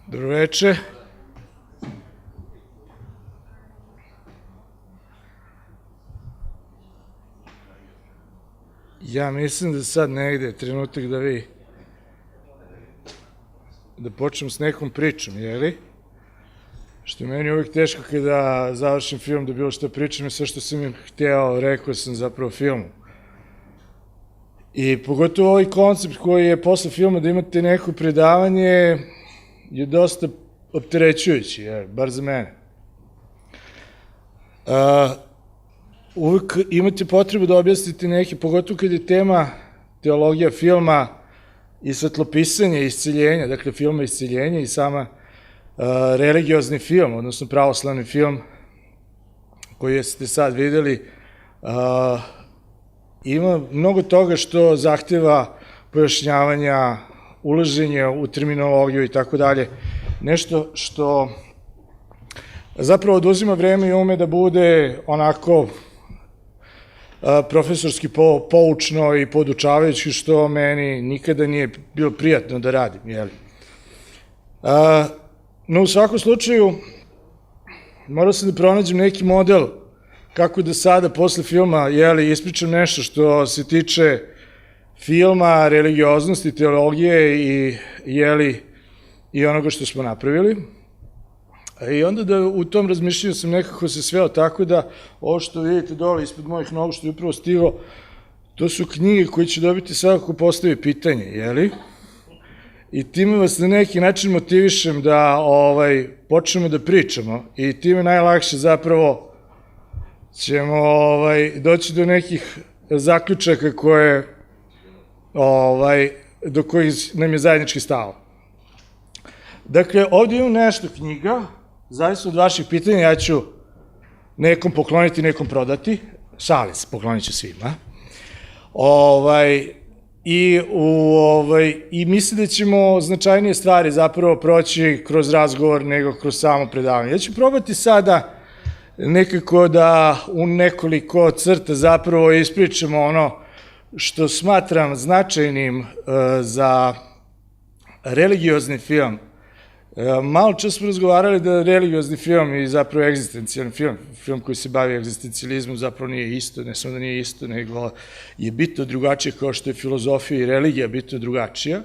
Dobro veče. Ja mislim da sad negde je trenutak da počnem s nekom pričom, jeli? Što je meni uvijek teško kada završim film da bilo što pričam i sve što sam im hteo, rekao sam zapravo filmu. I pogotovo ovaj koncept koji je posle filma da imate neko predavanje je dosta opterećujući, bar za mene. Uvijek imate potrebu da objasnite neki, pogotovo kad je tema teologija filma i svetlopisanje, isceljenja, dakle filma isceljenja i sama religiozni film, odnosno pravoslavni film koji ste sad videli, ima mnogo toga što zahteva pojašnjavanja, ulaženje u terminologiju i tako dalje. Nešto što zapravo oduzima vreme i ume da bude onako profesorski poučno i podučavajući, što meni nikada nije bilo prijatno da radim, jeli? No, u svakom slučaju, morao sam da pronađem neki model kako da sada, posle filma, jeli, ispričam nešto što se tiče filma, religioznosti, teologije i, jeli, i onoga što smo napravili. I onda da u tom razmišljanju sam nekako se sveo tako da ovo što vidite dole ispod mojih nogu što je upravo stigo, to su knjige koje će dobiti svakako postavi pitanje, jeli? I time vas na neki način motivišem da počnemo da pričamo i time najlakše zapravo ćemo doći do nekih zaključaka koje do kojih nam je zajednički stalo. Dakle, ovdje imam nešto knjiga, zavisno od vaših pitanja, ja ću nekom pokloniti, nekom prodati, šalim se, poklonit ću svima. I mislim da ćemo značajnije stvari zapravo proći kroz razgovor nego kroz samo predavanje. Ja ću probati sada nekako da u nekoliko crta zapravo ispričamo ono što smatram značajnim za religiozni film. Malo čas smo razgovarali da religiozni film i zapravo egzistencijalni film koji se bavi egzistencijalizmom zapravo nije isto, ne samo da nije isto, nego je bitno drugačije kao što je filozofija i religija bitno drugačija.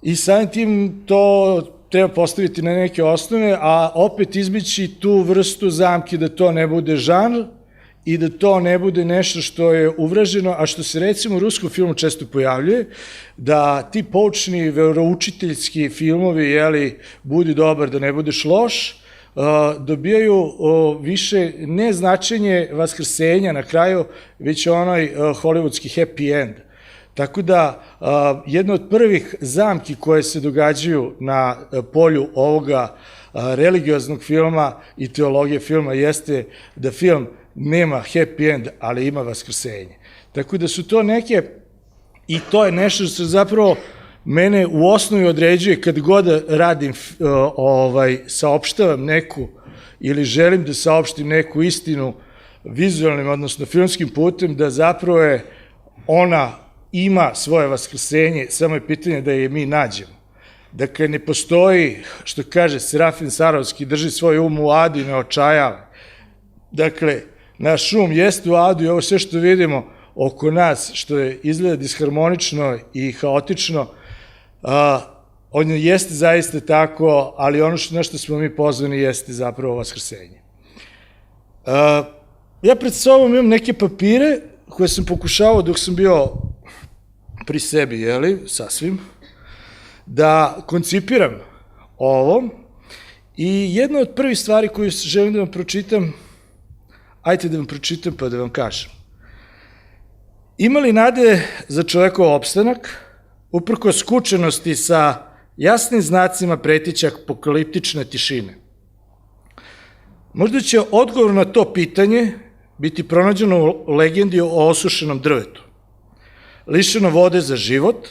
I samim tim to treba postaviti na neke osnove, a opet izbići tu vrstu zamke da to ne bude žanr i da to ne bude nešto što je uvraženo, a što se recimo u ruskom filmu često pojavljuje, da ti poučni, veroučiteljski filmovi, jeli, budi dobar, da ne budeš loš, dobijaju više ne značenje vaskrsenja na kraju, već onaj hollywoodski happy end. Tako da, jedna od prvih zamki koje se događaju na polju ovoga religioznog filma i teologije filma jeste da film nema happy end, ali ima vaskrsenje. Tako da su to neke, i to je nešto što zapravo mene u osnovi određuje kad god radim, saopštavam neku ili želim da saopštim neku istinu vizualnim, odnosno filmskim putem, da zapravo je ona ima svoje vaskrsenje, samo je pitanje da je mi nađemo. Dakle, ne postoji, što kaže Serafim Sarovski, drži svoj um u adu i ne očajava. Dakle, naš um jeste u adu i ovo sve što vidimo oko nas, što je izgleda disharmonično i haotično, on jeste zaista tako, ali ono na što smo mi pozvani jeste zapravo vaskrsenje. Ja pred sobom imam neke papire koje sam pokušavao dok sam bio pri sebi, jeli, sasvim, da koncipiram ovo i jedna od prvih stvari koju želim da vam pročitam, ajte da vam pročitam pa da vam kažem. Ima li nade za čovekov opstanak, uprkos skučenosti sa jasnim znacima pretiće apokaliptične tišine? Možda će odgovor na to pitanje biti pronađeno u legendi o osušenom drvetu, lišeno vode za život,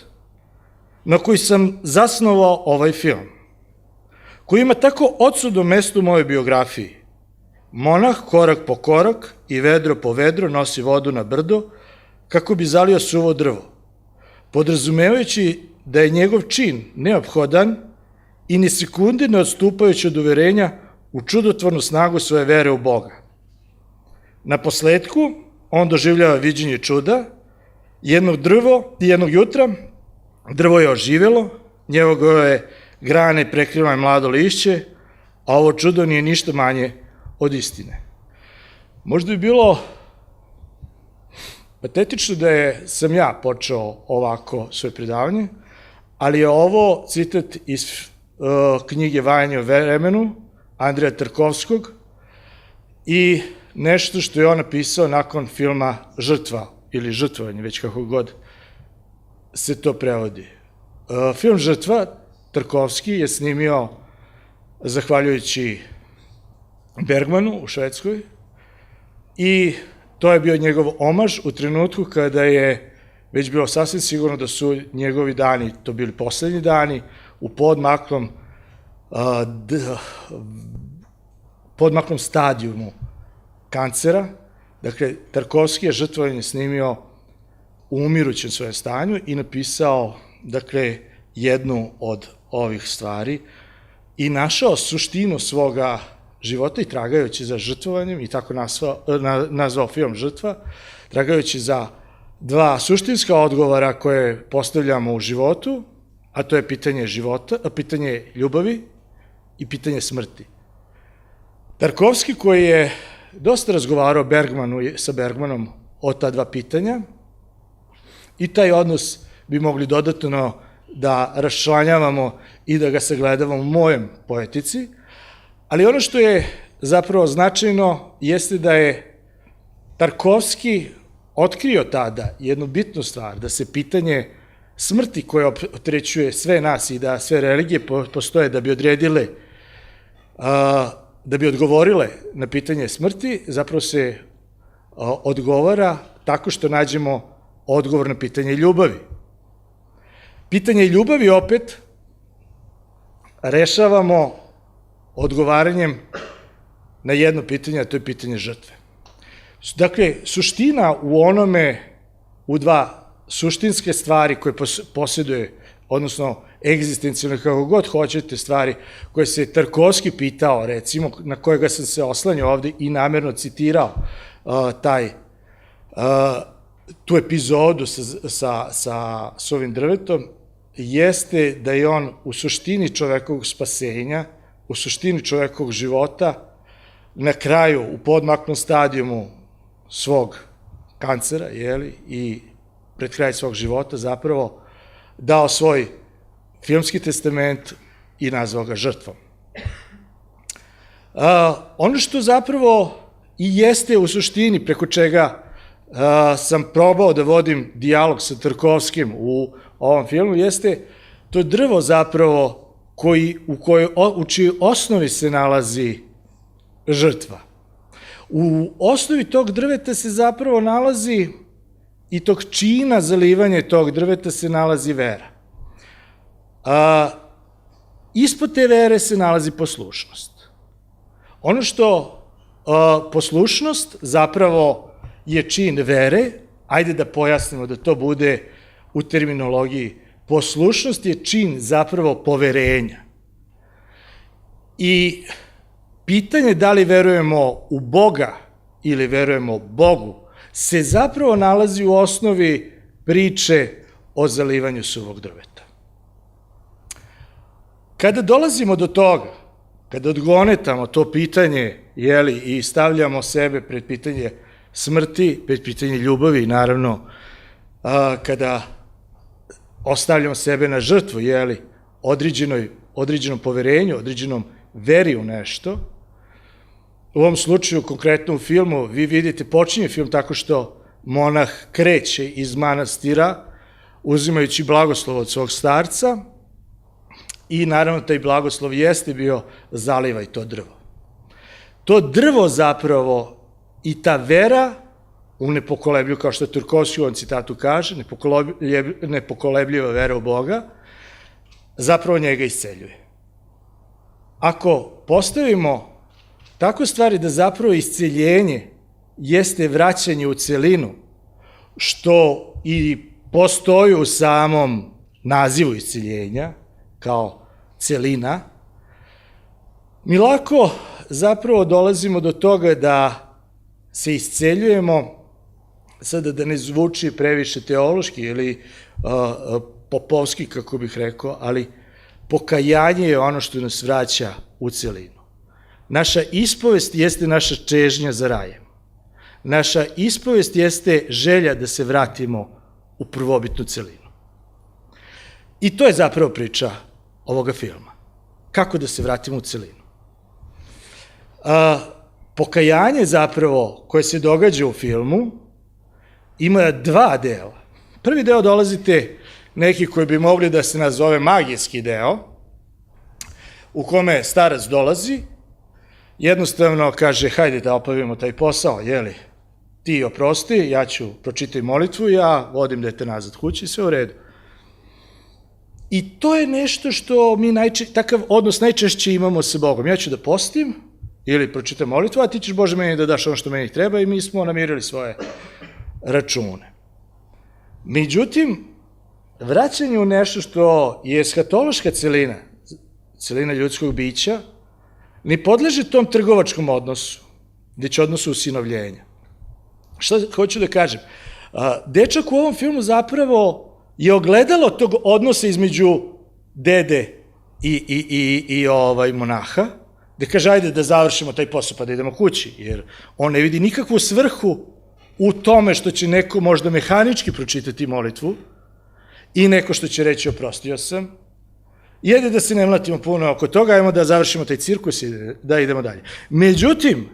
na koji sam zasnovao ovaj film, koji ima tako odsudno mesto u mojoj biografiji. Monah korak po korak i vedro po vedro nosi vodu na brdo kako bi zalio suvo drvo, podrazumevajući da je njegov čin neophodan i ni sekunde ne odstupajući od uverenja u čudotvornu snagu svoje vere u Boga. Na posledku, on doživljava viđenje čuda, jednog jutra, drvo je oživelo, njegove grane prekrilo mlado lišće, a ovo čudo nije ništa manje od istine. Možda bi bilo patetično da sam ja počeo ovako svoje predavanje, ali je ovo citat iz knjige Vajanje o vremenu Andreja Tarkovskog i nešto što je on napisao nakon filma Žrtva ili Žrtvovanje, već kako god se to prevodi. Film Žrtva Tarkovski je snimio zahvaljujući Bergmanu u Švedskoj i to je bio njegov omaž u trenutku kada je već bilo sasvim sigurno da su njegovi dani, to bili poslednji dani, u podmaklom stadijumu kancera. Dakle, Tarkovski je Žrtvovanje snimio u umirućem svojem stanju i napisao, dakle, jednu od ovih stvari i našao suštinu svoga života i tragajući za žrtvovanjem, i tako nazvao film Žrtva, tragajući za dva suštinska odgovora koje postavljamo u životu, a to je pitanje života, pitanje ljubavi i pitanje smrti. Tarkovski, koji je dosta razgovarao sa Bergmanom o ta dva pitanja, i taj odnos bi mogli dodatno da raščlanjavamo i da ga sagledavamo u mojem poetici, ali ono što je zapravo značajno jeste da je Tarkovski otkrio tada jednu bitnu stvar, da se pitanje smrti koje opterećuje sve nas i da sve religije postoje da bi odredile, da bi odgovorile na pitanje smrti, zapravo se odgovara tako što nađemo odgovor na pitanje ljubavi. Pitanje ljubavi opet rešavamo odgovaranjem na jedno pitanje, a to je pitanje žrtve. Dakle, suština u onome, u dva suštinske stvari koje posjeduje, odnosno egzistencijalne, kako god hoćete, stvari koje se Tarkovski pitao, recimo, na kojega sam se oslanjao ovde i namerno citirao tu epizodu sa ovim drvetom, jeste da je on u suštini čovekovog spasenja, u suštini čovekovog života, na kraju, u podmaklom stadijumu svog kancera, i pred kraj svog života, zapravo dao svoj filmski testament i nazvao ga Žrtvom. Ono što zapravo i jeste u suštini preko čega sam probao da vodim dijalog sa Tarkovskim u ovom filmu, jeste to drvo zapravo u čijoj osnovi se nalazi žrtva. U osnovi tog drveta se zapravo nalazi i tog čina zalivanja tog drveta se nalazi vera. Ispod te vere se nalazi poslušnost. Ono što poslušnost zapravo je čin vere, ajde da pojasnimo da to bude u terminologiji, poslušnost je čin zapravo poverenja. I pitanje da li verujemo u Boga ili verujemo Bogu se zapravo nalazi u osnovi priče o zalivanju suvog drveta. Kada dolazimo do toga, kada odgonetamo to pitanje, i stavljamo sebe pred pitanje smrti, pred pitanje ljubavi, naravno, kada ostavljamo sebe na žrtvu, određenom poverenju, određenom veri u nešto. U ovom slučaju, konkretno u filmu, vi vidite, počinje film tako što monah kreće iz manastira, uzimajući blagoslov od svog starca, i naravno taj blagoslov jeste bio zalivaj to drvo. To drvo zapravo i ta vera u nepokolebljivu, kao što Tarkovski u ovom citatu kaže, nepokolebljiva vera u Boga, zapravo njega isceljuje. Ako postavimo tako stvari da zapravo isceljenje jeste vraćanje u celinu, što i postoji u samom nazivu isceljenja, kao celina, mi lako zapravo dolazimo do toga da se isceljujemo, sada da ne zvuči previše teološki ili popovski, kako bih rekao, ali pokajanje je ono što nas vraća u celinu. Naša ispovest jeste naša čežnja za rajem. Naša ispovest jeste želja da se vratimo u prvobitnu celinu. I to je zapravo priča ovoga filma. Kako da se vratimo u celinu. Pokajanje zapravo koje se događa u filmu ima dva dela. Prvi deo dolazite neki koji bi mogli da se nazove magijski deo, u kome starac dolazi, jednostavno kaže, hajde da opavimo taj posao, jeli, ti oprosti, ja ću pročitati molitvu, ja vodim dete nazad kući, sve u redu. I to je nešto što mi takav odnos najčešće imamo sa Bogom. Ja ću da postim ili pročitam molitvu, a ti ćeš, Bože, meni da daš ono što meni treba i mi smo namirili svoje račune. Međutim, vraćanje u nešto što je eshatološka celina, celina ljudskog bića, ne podleže tom trgovačkom odnosu, već odnosu usinovljenja. Šta hoću da kažem? Dečak u ovom filmu zapravo je ogledalo tog odnosa između dede i monaha, gde kaže, ajde da završimo taj posao pa da idemo kući, jer on ne vidi nikakvu svrhu u tome što će neko možda mehanički pročitati molitvu i neko što će reći oprostio sam, jede da se ne mlatimo puno oko toga, ajmo da završimo taj cirkus i da idemo dalje. Međutim,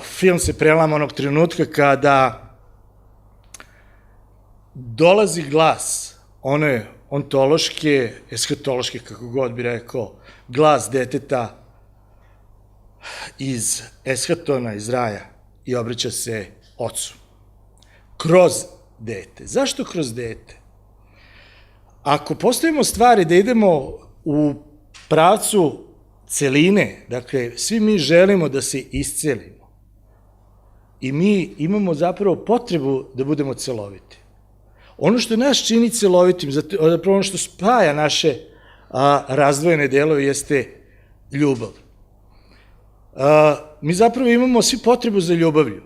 film se prelama onog trenutka kada dolazi glas, one ontološke, eshatološke, kako god bi rekao, glas deteta iz eshatona, iz raja, i obraća se ocu. Kroz dete. Zašto kroz dete? Ako postavimo stvari da idemo u pravcu celine, dakle, svi mi želimo da se iscelimo i mi imamo zapravo potrebu da budemo celoviti. Ono što nas čini celovitim, zapravo ono što spaja naše razdvojene delove jeste ljubav. Mi zapravo imamo svi potrebu za ljubavlju.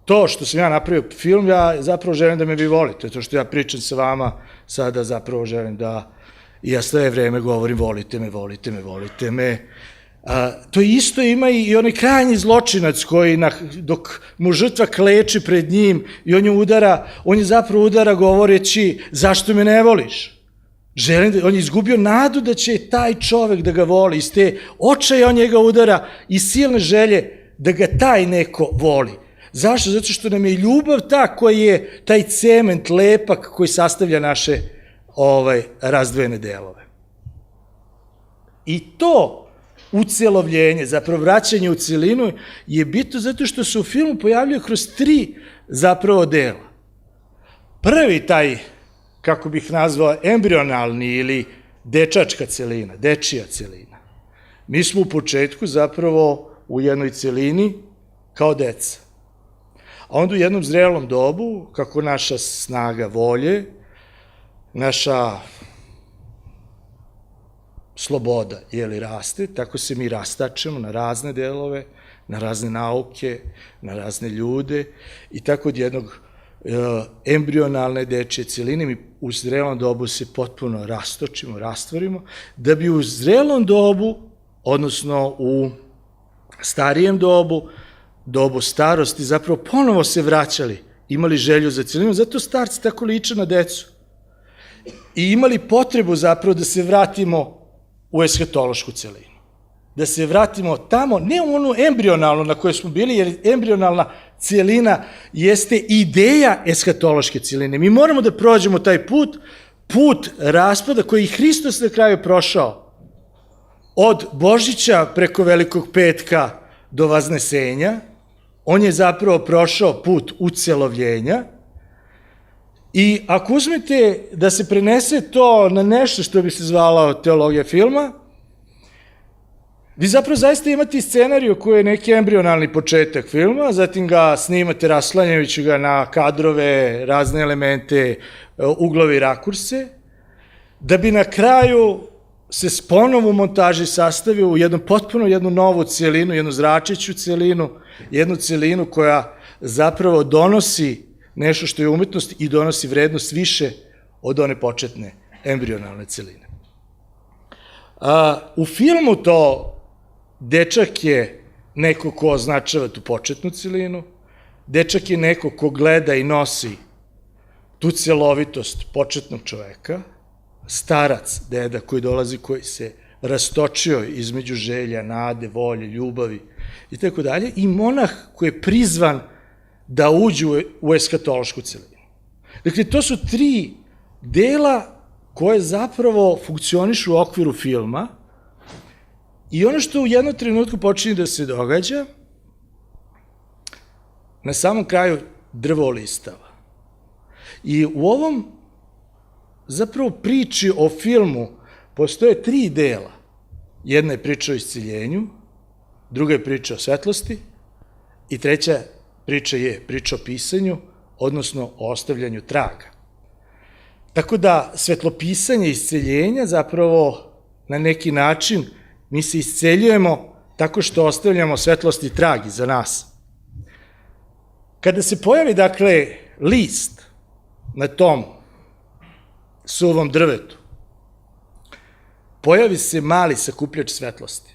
To što sam ja napravio film, ja zapravo želim da me vi volite. To što ja pričam sa vama, sada zapravo želim da i ja sve vreme govorim volite me, volite me, volite me. To isto ima i onaj krajnji zločinac koji dok mu žrtva kleči pred njim i on je zapravo udara govoreći zašto me ne voliš? On je izgubio nadu da će taj čovek da ga voli, iz te očaja on njega udara i silne želje da ga taj neko voli. Zašto? Zato što nam je ljubav ta koja je taj cement, lepak koji sastavlja naše razdvojene delove. I to ucelovljenje, zapravo vraćanje u celinu je bitno zato što se u filmu pojavljaju kroz tri zapravo dela. Prvi taj, kako bih nazvao, embrionalni ili dečačka celina, dečija celina. Mi smo u početku zapravo u jednoj celini kao deca. A onda u jednom zrelom dobu, kako naša snaga volje, naša sloboda raste, tako se mi rastačemo na razne delove, na razne nauke, na razne ljude i tako od jednog embrionalne dečje celine mi u zrelom dobu se potpuno rastočimo, rastvorimo, da bi u zrelom dobu, odnosno u starijem dobu starosti, zapravo ponovo se vraćali, imali želju za celinu, zato starci tako liče na decu. I imali potrebu zapravo da se vratimo u eshatološku celinu. Da se vratimo tamo, ne u onu embrionalnu na kojoj smo bili, jer embrionalna celina jeste ideja eshatološke celine. Mi moramo da prođemo taj put raspada koji je Hristos na kraju prošao. Od Božića preko Velikog petka do Vaznesenja, on je zapravo prošao put ucelovljenja i ako uzmete da se prenese to na nešto što bi se zvala teologija filma, vi zapravo zaista imate scenariju koji je neki embrionalni početak filma, zatim ga snimate raslanjajući ga na kadrove, razne elemente, uglove i rakurse da bi na kraju se ponovo u montaži sastavio u jednu novu cijelinu, jednu zračeću cijelinu, jednu cijelinu koja zapravo donosi nešto što je umetnost i donosi vrednost više od one početne embrionalne cijeline. U filmu to dečak je neko ko označava tu početnu cijelinu, dečak je neko ko gleda i nosi tu cjelovitost početnog čoveka, starac, deda koji dolazi, koji se rastočio između želja, nade, volje, ljubavi i tako dalje, i monah koji je prizvan da uđe u eskatološku celinu. Dakle, to su tri dela koje zapravo funkcionišu u okviru filma i ono što u jednom trenutku počinje da se događa, na samom kraju drvo olistava. I u ovom zapravo priči o filmu postoje tri dela. Jedna je priča o isciljenju, druga je priča o svetlosti i treća priča je priča o pisanju, odnosno o ostavljanju traga. Tako da svetlopisanje i isceljenja zapravo na neki način mi se isceljujemo tako što ostavljamo svetlost i trag iza nas. Kada se pojavi, dakle, list na tom suvom drvetu, pojavi se mali sakupljač svetlosti.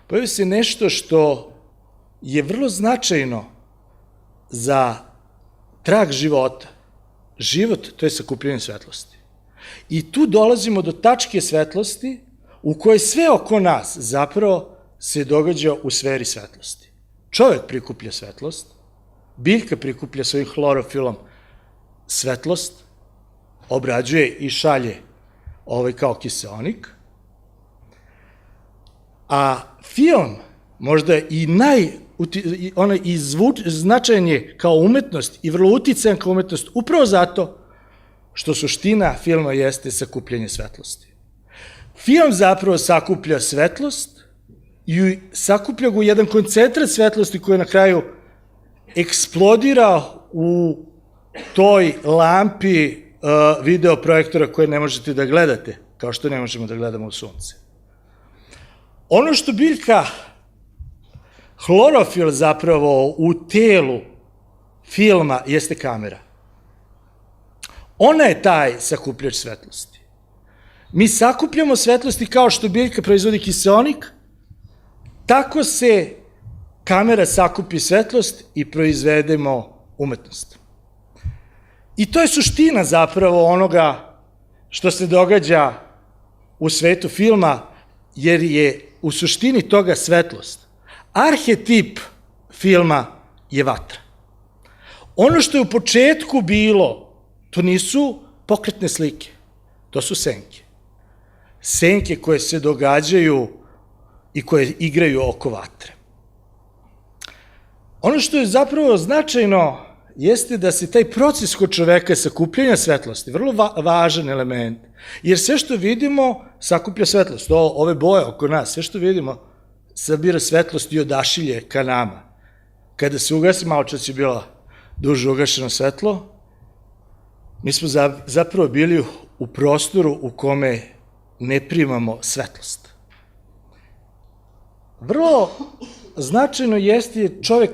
Pojavi se nešto što je vrlo značajno za trag života. Život, to je sakupljanje svetlosti. I tu dolazimo do tačke svetlosti u kojoj sve oko nas zapravo se događa u sferi svetlosti. Čovek prikuplja svetlost, biljka prikuplja svojim hlorofilom svetlost, obrađuje i šalje kao kiseonik, a film možda i značajan je kao umetnost i vrlo uticajan kao umetnost upravo zato što suština filma jeste sakupljanje svetlosti. Film zapravo sakuplja svetlost i sakuplja ga u jedan koncentrat svetlosti koji na kraju eksplodira u toj lampi videoprojektora koje ne možete da gledate, kao što ne možemo da gledamo u sunce. Ono što biljka hlorofil zapravo u telu filma jeste kamera. Ona je taj sakupljač svetlosti. Mi sakupljamo svetlosti kao što biljka proizvodi kiseonik, tako se kamera sakupi svetlost i proizvedemo umetnost. I to je suština zapravo onoga što se događa u svetu filma, jer je u suštini toga svetlost. Arhetip filma je vatra. Ono što je u početku bilo, to nisu pokretne slike, to su senke. Senke koje se događaju i koje igraju oko vatre. Ono što je zapravo značajno jeste da se taj proces kod čoveka sakupljanja svetlosti, vrlo važan element, jer sve što vidimo sakuplja svetlost. Ove boje oko nas, sve što vidimo sabira svetlost i odašilje ka nama. Kada se ugasi, malo čas je bilo duže ugašeno svetlo, mi smo zapravo bili u prostoru u kome ne primamo svetlost. Vrlo značajno jeste čovek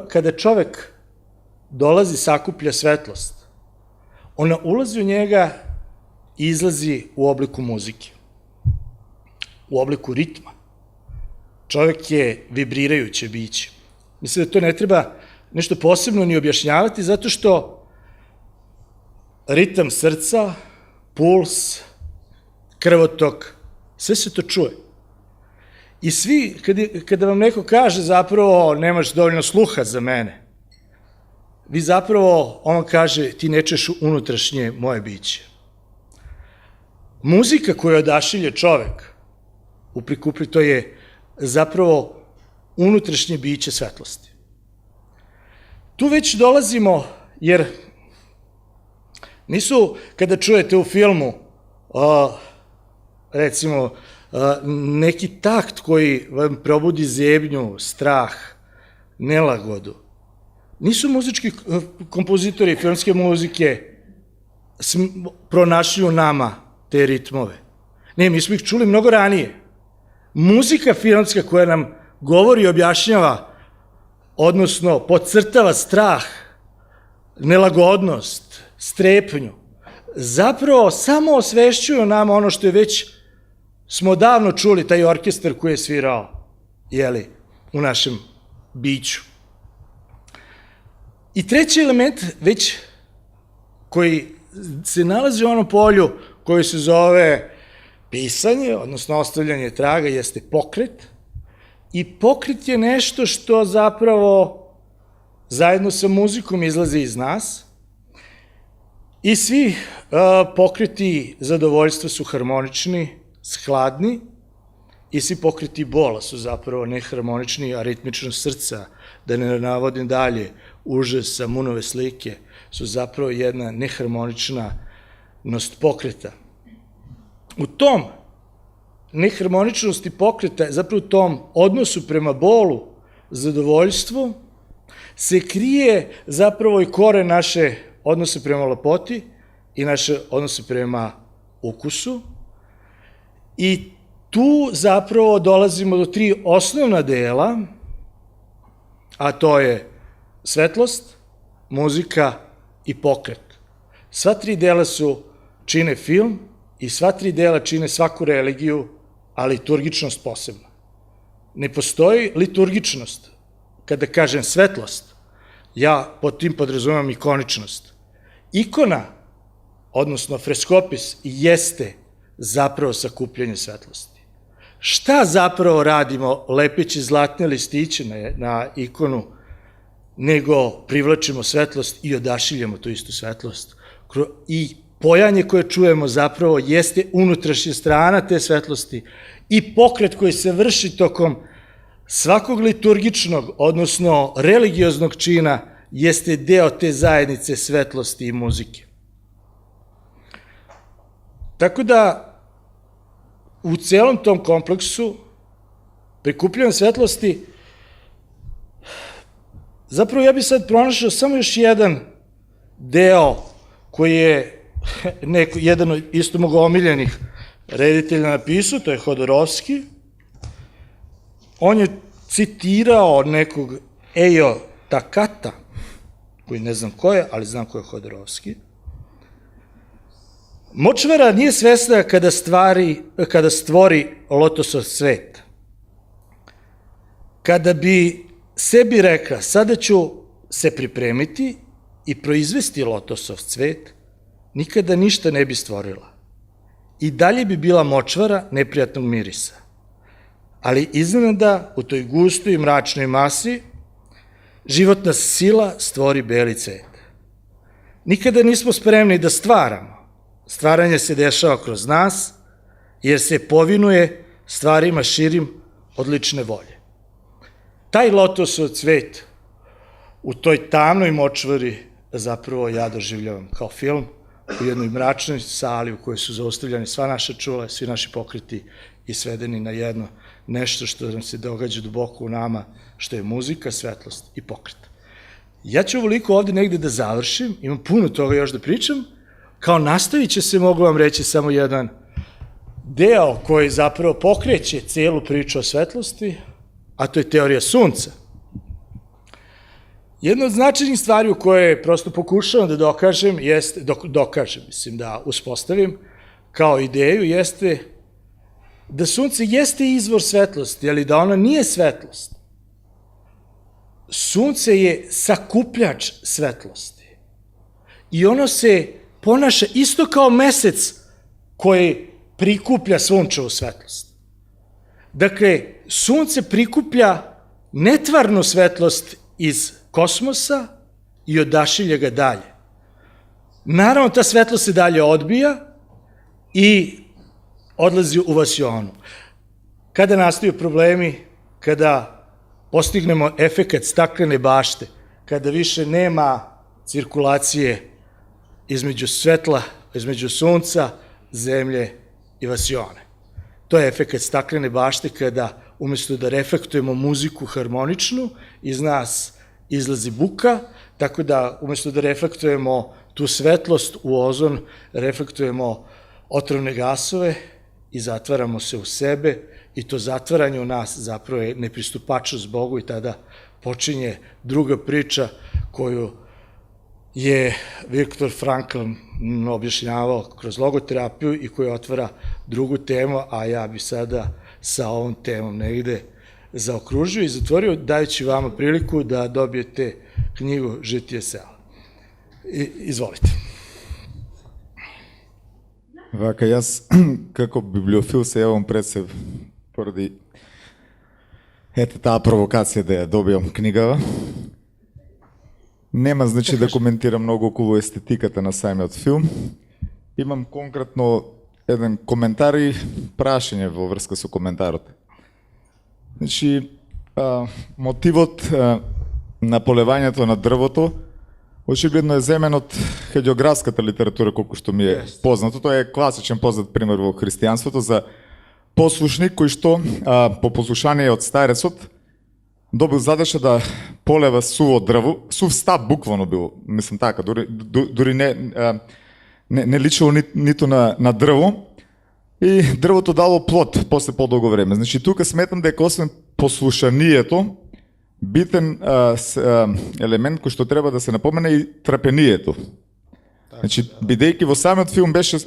kada čovek dolazi, sakuplja svetlost, ona ulazi u njega i izlazi u obliku muzike, u obliku ritma. Čovek je vibrirajuće biće. Mislim da to ne treba nešto posebno ni objašnjavati, zato što ritam srca, puls, krvotok, sve se to čuje. I svi, kada vam neko kaže zapravo nemaš dovoljno sluha za mene, vi zapravo, on vam kaže ti ne čuješ unutrašnje moje biće. Muzika koju odašilje čovek u prikuplju, to je zapravo unutrašnje biće svetlosti. Tu već dolazimo, jer nisu, kada čujete u filmu, recimo, neki takt koji vam probudi zebnju, strah, nelagodu. Nisu muzički kompozitori filmske muzike pronašli u nama te ritmove. Ne, mi smo ih čuli mnogo ranije. Muzika filmska koja nam govori i objašnjava, odnosno podcrtava strah, nelagodnost, strepnju, zapravo samo osvešćuju nama ono što je već smo davno čuli, taj orkestar koji je svirao, u našem biću. I treći element, već koji se nalazi u onom polju koji se zove pisanje, odnosno ostavljanje traga, jeste pokret. I pokret je nešto što zapravo zajedno sa muzikom izlazi iz nas. I svi pokreti zadovoljstva su harmonični, skladni, i svi pokreti bola su zapravo neharmonični, a ritmičnost srca, da ne navodim dalje, užas, munove slike, su zapravo jedna neharmoničnost pokreta. U tom neharmoničnosti pokreta, zapravo u tom odnosu prema bolu, zadovoljstvu, se krije zapravo i kore naše odnose prema lepoti i naše odnose prema ukusu. I tu zapravo dolazimo do 3 osnovna dela, a to je svetlost, muzika i pokret. Sva 3 dela čine film i sva 3 dela čine svaku religiju, a liturgičnost posebno. Ne postoji liturgičnost. Kada kažem svetlost, ja pod tim podrazumijem ikoničnost. Ikona, odnosno freskopis, jeste zapravo sakupljanje svetlosti. Šta zapravo radimo lepeći zlatne listiće na ikonu, nego privlačimo svetlost i odašiljamo tu istu svetlost. I pojanje koje čujemo zapravo jeste unutrašnja strana te svetlosti i pokret koji se vrši tokom svakog liturgičnog, odnosno religioznog čina, jeste deo te zajednice svetlosti i muzike. Tako da, u celom tom kompleksu prikupljanja svetlosti, zapravo ja bih sad pronašao samo još jedan deo koji je jedan od isto mog omiljenih reditelja napisao, to je Hodorovski. On je citirao nekog Ejo Takata, koji ne znam ko je, ali znam ko je Hodorovski. Močvara nije svesna kada stvori lotosov cvet. Kada bi sebi rekla, sada ću se pripremiti i proizvesti lotosov cvet, nikada ništa ne bi stvorila. I dalje bi bila močvara neprijatnog mirisa. Ali iznenada u toj gustoj i mračnoj masi životna sila stvori beli cvet. Nikada nismo spremni da stvaramo. Stvaranje se dešava kroz nas, jer se povinuje stvarima širim od lične volje. Taj lotosov cvet u toj tamnoj močvari zapravo ja doživljavam kao film u jednoj mračnoj sali u kojoj su zaustavljani sva naša čula, svi naši pokreti i svedeni na jedno nešto što nam se događa duboko u nama, što je muzika, svetlost i pokret. Ja ću ovoliko ovde negde da završim, imam puno toga još da pričam, kao nastavit će se, mogu vam reći, samo jedan deo koji zapravo pokreće celu priču o svetlosti, a to je teorija sunca. Jedna od značajnih stvari u koje prosto pokušavam da da uspostavim kao ideju, jeste da sunce jeste izvor svetlosti, ali da ona nije svetlost. Sunce je sakupljač svetlosti i ono se ponaša isto kao mesec koji prikuplja sunčevu svetlost. Dakle, sunce prikuplja netvarnu svetlost iz kosmosa i odašilja ga dalje. Naravno, ta svetlost se dalje odbija i odlazi u vasionu. Kada nastaju problemi, kada postignemo efekat staklene bašte, kada više nema cirkulacije između svetla, između sunca, zemlje i vasione. To je efekat staklene bašte kada umesto da reflektujemo muziku harmoničnu, iz nas izlazi buka, tako da umesto da reflektujemo tu svetlost u ozon reflektujemo otrovne gasove i zatvaramo se u sebe i to zatvaranje u nas zapravo je nepristupačnost Bogu i tada počinje druga priča koju je Viktor Frankl objašnjavao kroz logoterapiju i koja otvara drugu temu, a ja bi sada sa ovom temom negde zaokružio i zatvorio, dajući vama priliku da dobijete knjigu Žitije sela. Izvolite. Вака, јас како библиофил се јавам пред се поради таа провокација да ја добијам книгава. Нема значи да коментирам многу околу естетиката на самиот филм. Имам конкретно еден коментар и прашање во врска со коментарот. Значи, мотивот на полевањето на дрвото очигледно е земен од хеѓографската литература, колку што ми е познато. Тоа е класичен познат пример во христијанството за послушник кој што по послушание од старецот добил задача да полева суво дрво, сув стап буквално бил, мислам така, дури не личило ниту на дрво и дрвото дало плод после по-долго време. Значи тука сметам дека освен послушанието, битен елемент кој што треба да се напомене и трпението. Значи, бидејќи во самиот филм беше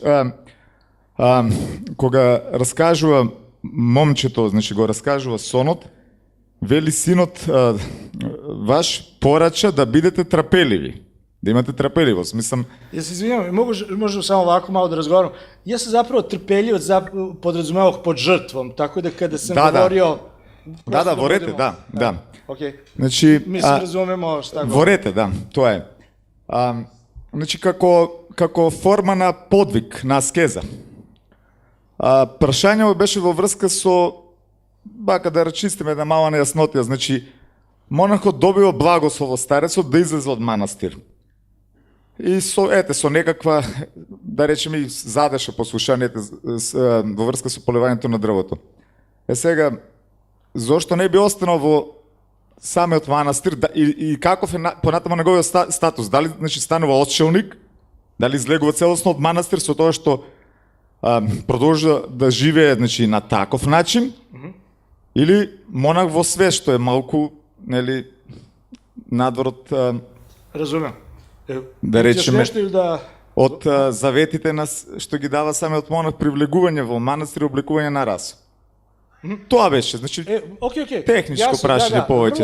кога раскажува момчето, значи го раскажува сонот, вели синот ваш порача да бидете трпеливи, да имате трпеливост. Мислам... Ja se izvinjam, možemo samo ovako malo da razgovaram. Ja sam zapravo trpeljivost podrazumevao pod žrtvom, tako da kada sam govorio... Да, ворете, да. Окей. Значи, ми се разумемо шта го. Ворете, да, тоа е. Значи, како форма на подвиг, на аскеза. Прашањето беше во врска со, бака да рачистиме една мала нејаснотија, значи, монахот добива благослов од старецот да излезе од манастир. И со некаква, да речеме, задеша послушанието во врска со полевањето на дрвото. Сега, зошто не би останал во самиот манастир и каков е понатаму неговиот статус? Дали значи станува отшелник? Дали излегува целосно од манастир со тоа што продолжува да живее значи на таков начин? Или монах во све што е малку, нели, надвор од Разумем. Да речеме да од заветите што ги дава самиот монах при влегување во манастир, облекување на раса. Тоа беше, значи, техничко прашање повеќе.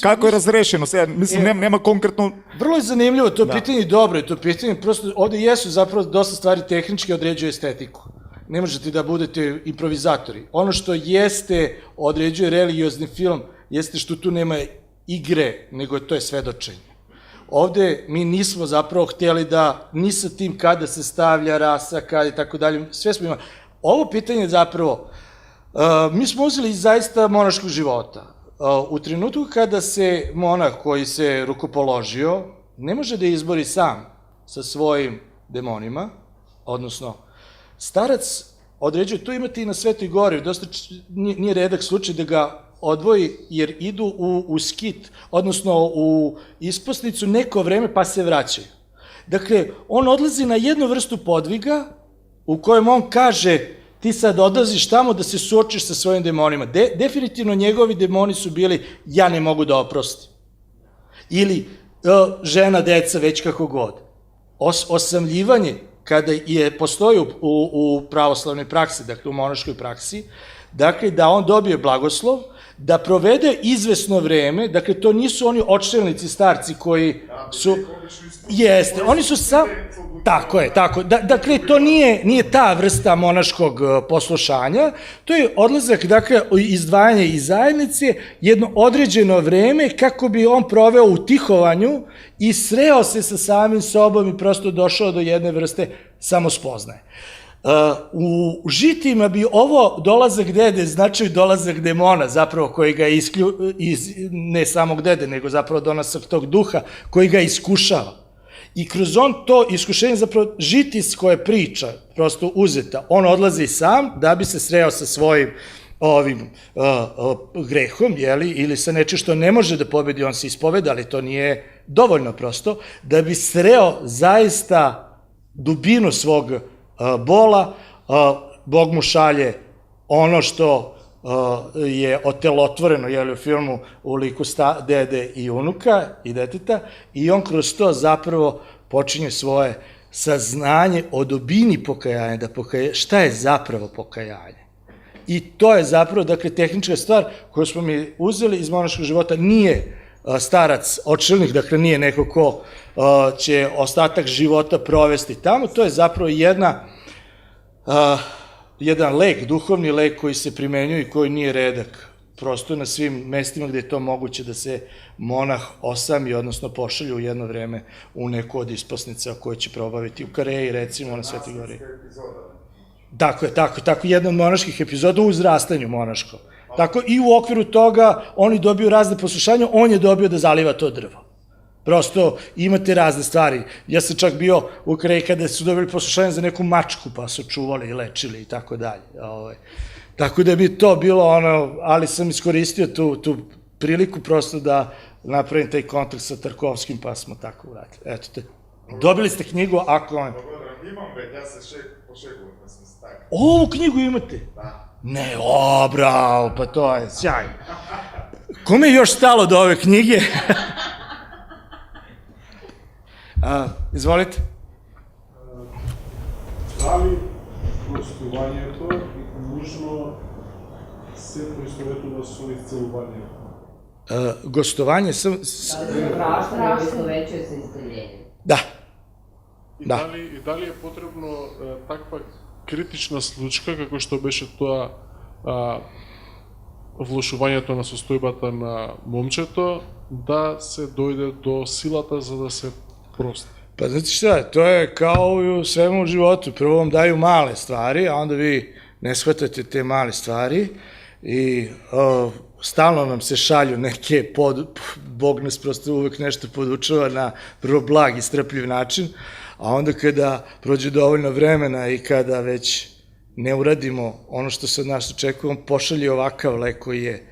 Како е разрешено? Сега, мислам, нема конкретно... Vrlo je zanimljivo, to pitanje dobro je, to pitanje, prosto ovde jesu zapravo dosta stvari tehnički određuje estetiku. Ne možete da budete improvizatori. Ono što jeste određuje religiozni film, jeste što tu nema igre, nego to je svedočenje. Ovde mi nismo zapravo htjeli da, ni sa tim kada se stavlja rasa, kada i tako dalje, sve smo imali. Ovo pitanje zapravo, mi smo uzeli iz zaista monaškog života. U trenutku kada se monah koji se rukopoložio ne može da izbori sam sa svojim demonima, odnosno starac određuje, tu imate i na Svetoj Gori, dosta nije redak slučaj da ga odvoji jer idu u skit, odnosno u isposnicu neko vreme pa se vraćaju. Dakle, on odlazi na jednu vrstu podviga u kojem on kaže ti sad odlaziš tamo da se suočiš sa svojim demonima. Definitivno njegovi demoni su bili ja ne mogu da oprostim. Ili žena, deca, već kako god. Osamljivanje, kada postoji u pravoslavnoj praksi, dakle u monaškoj praksi, dakle da on dobije blagoslov, da provede izvesno vreme, dakle to nisu oni odštelnici starci koji su... Jeste, oni su sam... Tako je, tako. Dakle, to nije ta vrsta monaškog poslušanja, to je odlazak, dakle, izdvajanje iz zajednice, jedno određeno vreme kako bi on proveo u tihovanju i sreo se sa samim sobom i prosto došao do jedne vrste samospoznaje. U žitima bi ovo dolazak dede značio dolazak demona, zapravo koji ga ne samog dede, nego zapravo dolazak tog duha koji ga iskušava. I kroz to iskušenje, zapravo žitijsko je priča, prosto uzeta. On odlazi sam da bi se sreo sa svojim grehom, ili sa nečim što ne može da pobedi, on se ispoveda, ali to nije dovoljno prosto, da bi sreo zaista dubinu svog bola. Bog mu šalje ono što je otelotvoreno u filmu u liku dede i unuka i deteta, i on kroz to zapravo počinje svoje saznanje o dubini pokajanja, šta je zapravo pokajanje. I to je zapravo, dakle, tehnička stvar koju smo mi uzeli iz monaškog života. Nije starac očelnik, dakle, nije neko ko će ostatak života provesti tamo, to je zapravo jedan lek, duhovni lek koji se primenjuje i koji nije redak. Prosto na svim mestima gde je to moguće da se monah osami, odnosno pošalje u jedno vreme u neku od isposnica koje će probaviti u Kareji, recimo, na Svetoj Gori. Tako, jedna od monaških epizoda u uzrastanju monaškom. Tako, i u okviru toga oni dobiju razne poslušanja, on je dobio da zaliva to drvo. Prosto imate razne stvari. Ja sam čak bio u Kareji kada su dobili poslušanje za neku mačku, pa su čuvali i lečili i tako dalje. Tako da bi to bilo ono, ali sam iskoristio tu priliku prosto da napravim taj kontakt sa Tarkovskim, pa smo tako uradili. Eto te. Dobili ste knjigu, ako vam... Imam već, ja se pošekujem da sam se tako. Ovu knjigu imate? Da. Ne, bravo, pa to je sjajno. Kome je još stalo do ove knjige? Izvolite. Da li gostovanje je to nužno se poistovetува с iscelovanjem? Gostovanje sam... Da li se prašta poistovećuje sa isceljenjem? Da. И дали е потребно таква критична случка, како што беше тоа влошувањето на состојбата на момчето, да се дојде до силата за да се прости? Pa znate šta, to je kao i u svemu u životu. Prvo vam daju male stvari, a onda vi ne shvatate te male stvari i stalno nam se šalju neke, Bog nas prosto uvek nešto podučava na vrlo blag i strpljiv način, a onda kada prođe dovoljno vremena i kada već ne uradimo ono što se od nas očekuje, on pošalje ovakav lek koji je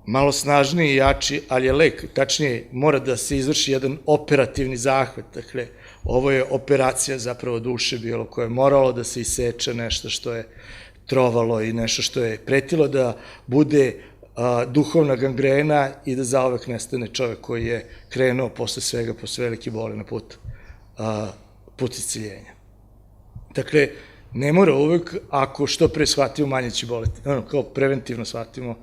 malo snažniji i jači, ali je lek, tačnije, mora da se izvrši jedan operativni zahvat, dakle, ovo je operacija zapravo duše bilo koje je moralo da se iseče nešto što je trovalo i nešto što je pretilo da bude duhovna gangrena i da zaovek nestane čovek koji je krenuo posle svega, posle velike boli na put isceljenja. Dakle, ne mora uvek, ako što pre shvatimo, manje će boleti. Kao preventivno shvatimo,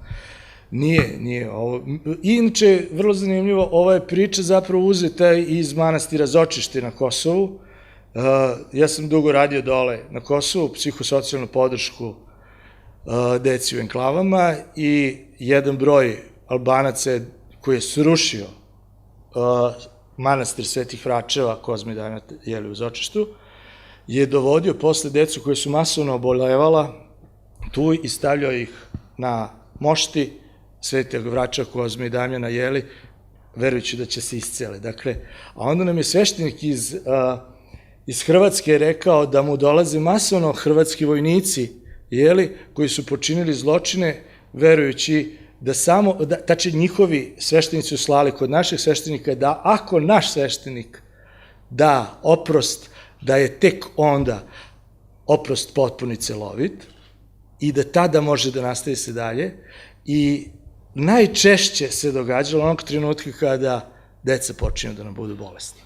nije ovo. Inače, vrlo zanimljivo, ova je priča zapravo uzeta iz manastira Zočište na Kosovu. Ja sam dugo radio dole na Kosovu, psihosocijalnu podršku deci u enklavama i jedan broj Albanaca koji je srušio manastir Svetih Vračeva, Kozme i Damjana u Zočištu, je dovodio posle decu koje su masovno obolevala tu i stavljao ih na mošti Svetog Vračeva, Kozme i Damjana verujući da će se iscele. Dakle, a onda nam je sveštenik iz Hrvatske rekao da mu dolaze masovno hrvatski vojnici, koji su počinili zločine, verujući da samo, tačnije njihovi sveštenici su slali kod naših sveštenika da ako naš sveštenik da oprost, da je tek onda oprost potpuno i celovit i da tada može da nastavi se dalje. I najčešće se događalo onog trenutka kada deca počinju da nam budu bolesni.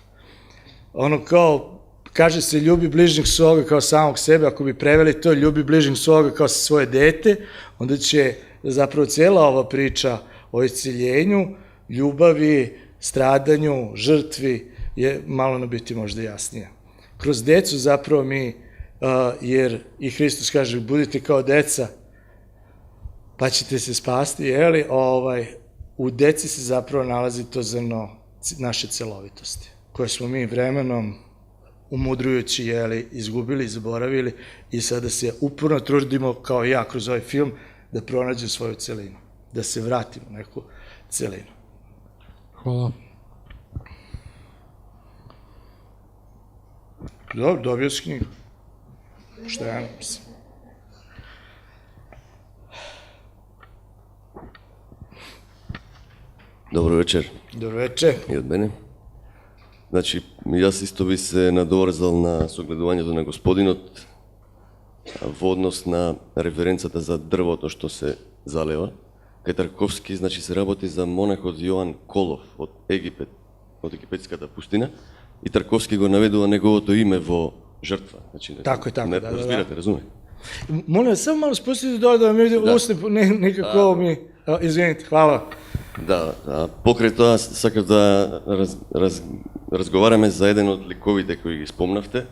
Ono kao, kaže se ljubi bližnjeg svoga kao samog sebe, ako bi preveli to ljubi bližnjeg svoga kao svoje dete, onda će zapravo cijela ova priča o isceljenju, ljubavi, stradanju, žrtvi je malo na biti možda jasnija. Kroz decu zapravo mi, jer i Hristos kaže budite kao deca pa ćete se spasti, u deci se zapravo nalazi to zrno naše celovitosti, koje smo mi vremenom umudrujući, izgubili, zaboravili i sada se uporno trudimo, kao i ja kroz ovaj film, da pronađem svoju celinu, da se vratim u neku celinu. Hvala. Dobro, dobio si knjigu. Šta ja mislim? Dobro večer. Dobro večer. I od mene. Значи, јас исто би се надоврзал на согледувањето на господинот во однос на референцата за дрвото што се залева. Кај Тарковски, значи, се работи за монахот Јоан Колов од Египет, од египетската пустина, и Тарковски го наведува неговото име во жртва. Значи, Тако е, тако, не, да. разбирате, разуме? Molim vas, samo malo spustite dole da vam vidi usne, nekako mi... Izvinite, hvala. Да, покрај тоа сакав да разговараме за еден од ликовите кои ги спомнавте,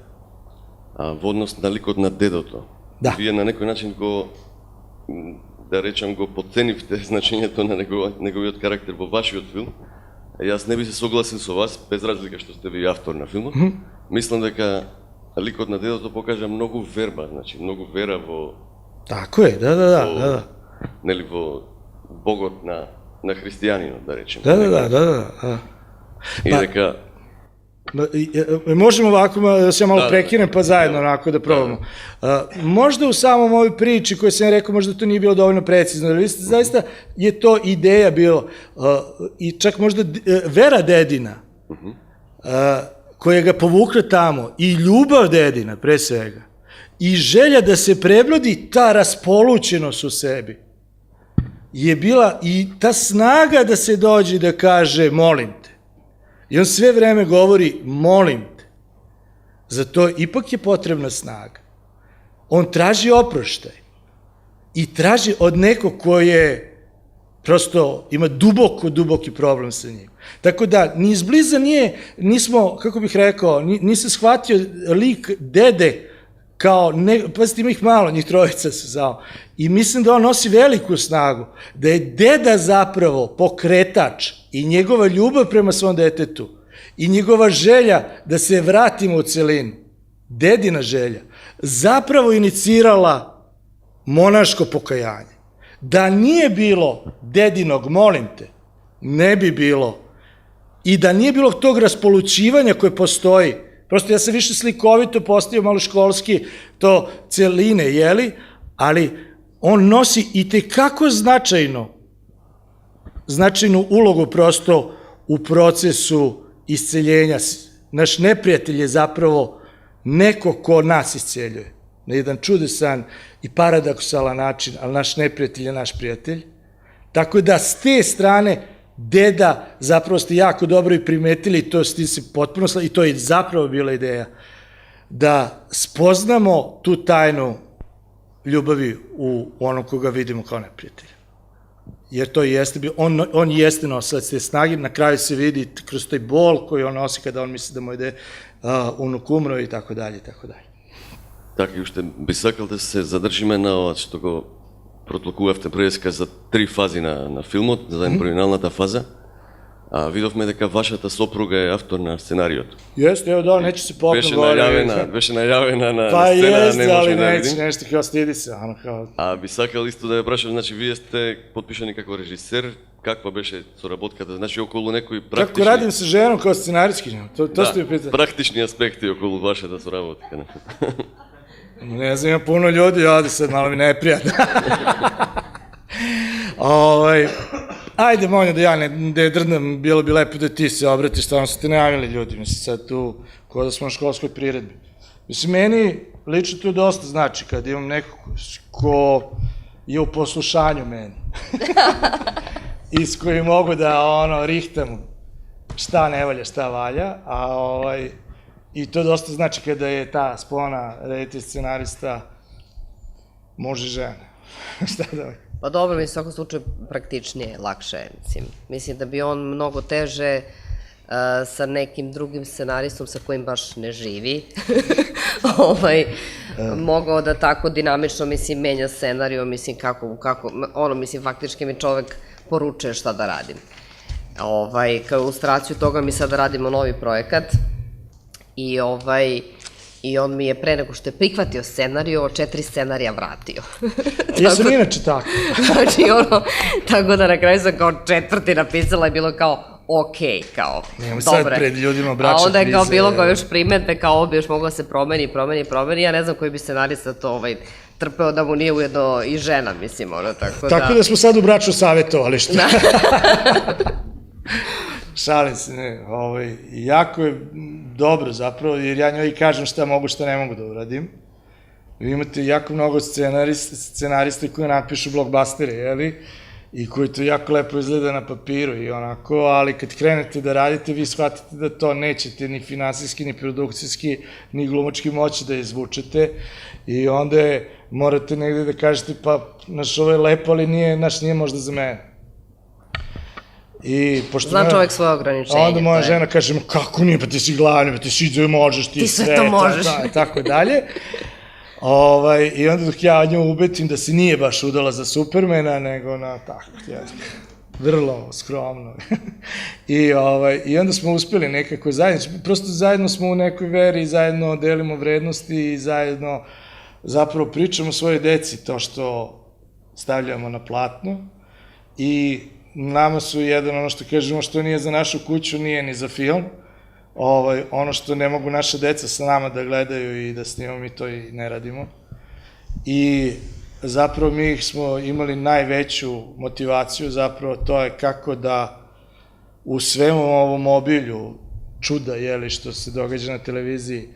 во однос на ликот на дедото. Да. Вие на некој начин го, да речам, го потценивте значењето на неговиот карактер во вашиот филм. Јас не би се согласил со вас, без разлика што сте ви автор на филмот. Мислам дека ликот на дедото покажа многу верба, значи многу вера во... Tako je, da. Нели, во Богот на христијанинот, да речем. Da. И дека... Možemo ovako, da se ja malo prekinem pa zajedno onako da probamo. Možda u samom ovoj priči koju sam rekao, možda to nije bilo dovoljno precizno, ali zaista je to ideja bilo i čak možda vera dedina koja ga povukla tamo i ljubav dedina pre svega i želja da se prebrodi ta raspolućenost u sebi je bila i ta snaga da se dođe da kaže molim te. I on sve vreme govori, molim te. Za to ipak je potrebna snaga. On traži oproštaj. I traži od nekog ko je prosto ima duboki problem sa njim. Tako da, ni izbliza nismo, kako bih rekao, nisam shvatio lik dede kao, pazite, ima ih malo, njih trojica su samo. I mislim da on nosi veliku snagu, da je deda zapravo pokretač i njegova ljubav prema svom detetu i njegova želja da se vratimo u celinu, dedina želja, zapravo inicirala monaško pokajanje. Da nije bilo dedinog, molim te, ne bi bilo. I da nije bilo tog raspolućivanja koje postoji, prosto ja sam više slikovito postavio, malo školski, to celine, jeli, ali on nosi i tekako značajnu ulogu prosto u procesu isceljenja. Naš neprijatelj je zapravo neko ko nas isceljuje. Na jedan čudesan i paradoksalan način, ali naš neprijatelj je naš prijatelj. Tako da s te strane deda, zapravo ste jako dobro i primetili, to ste se potpuno i to je zapravo bila ideja, da spoznamo tu tajnu ljubavi u onom koga vidimo kao neprijatelja. Jer to jeste bio, on jeste nosilac te snage, na kraju se vidi kroz taj bol koji on nosi kada on misli da mu ide unuk umro i tako dalje, i tako dalje. Така, и уште би сакал да се задржиме на ова што го протлокувавте преска за 3 фази на филмот, за ембрионалната фаза. Видовме дека вашата сопруга е автор на сценариото. Jeste, evo da, neće se popnem Беше најавена на pa сцена, jeste, не може ali да neće, видим. nešto kao stidi se, ono kao... Би сакал исто да ја прашам, значи вие сте потпишани како режисер, каква беше соработката, значи околу некои практични... Kako radim sa ženom kao scenarijski, to ste mi pitali. Практични аспекти околу вашата соработка. Ne znam, ima puno ljudi ovde sad, malo mi neprijatno. Ajde, molim da ja ne drdam, bilo bi lepo da ti se obratiš, stvarno ste najavili ljudi, mislim sad tu, kao da smo na školskoj priredbi. Mislim, meni lično to dosta znači, kad imam nekog ko je u poslušanju meni. I s kojim mogu da, rihtam šta ne valja, šta valja, i to dosta znači kada je ta spona reditelj, scenarista, muž i žena. Šta da li? Pa dobro, mislim, u svakom slučaju praktičnije, lakše, mislim da bi on mnogo teže sa nekim drugim scenaristom sa kojim baš ne živi, mogao da tako dinamično, mislim, menja scenariju, mislim, mislim, faktički mi čovek poručuje šta da radim. Kao ilustraciju toga mi sada radimo novi projekat i on mi je pre nego što je prihvatio scenariju, 4 scenarija vratio. Ja sam inače tako. Znači, tako da na kraju sam kao 4. napisala i bilo kao okej, kao, dobre. Nemoj sad pred ljudima bračne krize. A onda je kao bilo kao još primetbe, kao ovo bi još moglo se promeni, ja ne znam koji bi scenarista to trpeo da mu nije ujedno i žena, mislim, tako da... Tako da smo sad u braču savjetovali, što? Šalim se, ne, jako je dobro zapravo, jer ja njoj kažem šta mogu, šta ne mogu da uradim. Vi imate jako mnogo scenarista koji napišu blockbustere, jeli? I koji to jako lepo izgleda na papiru i onako, ali kad krenete da radite, vi shvatite da to nećete ni finansijski, ni produkcijski, ni glumački moći da izvučete i onda morate negde da kažete, pa, znaš, ovo je lepo, ali nije možda za mene. Zna čovek svoje ograničenje. Onda moja žena kaže, kako nije, pa ti si glavni, pa ti si možeš, ti sve. Ti sve to možeš. Tako dalje. I onda dok ja nju ubetim da se nije baš udala za Supermana, nego na tako, vrlo skromno. I onda smo uspeli nekako zajedno, prosto zajedno smo u nekoj veri, zajedno delimo vrednosti i zajedno zapravo pričamo svojoj deci to što stavljamo na platno i nama su ono što kažemo što nije za našu kuću, nije ni za film. Ono što ne mogu naša deca sa nama da gledaju i da snimamo, mi to i ne radimo. I zapravo mi smo imali najveću motivaciju, zapravo to je kako da u svemu ovom obilju čuda, jeli, što se događa na televiziji,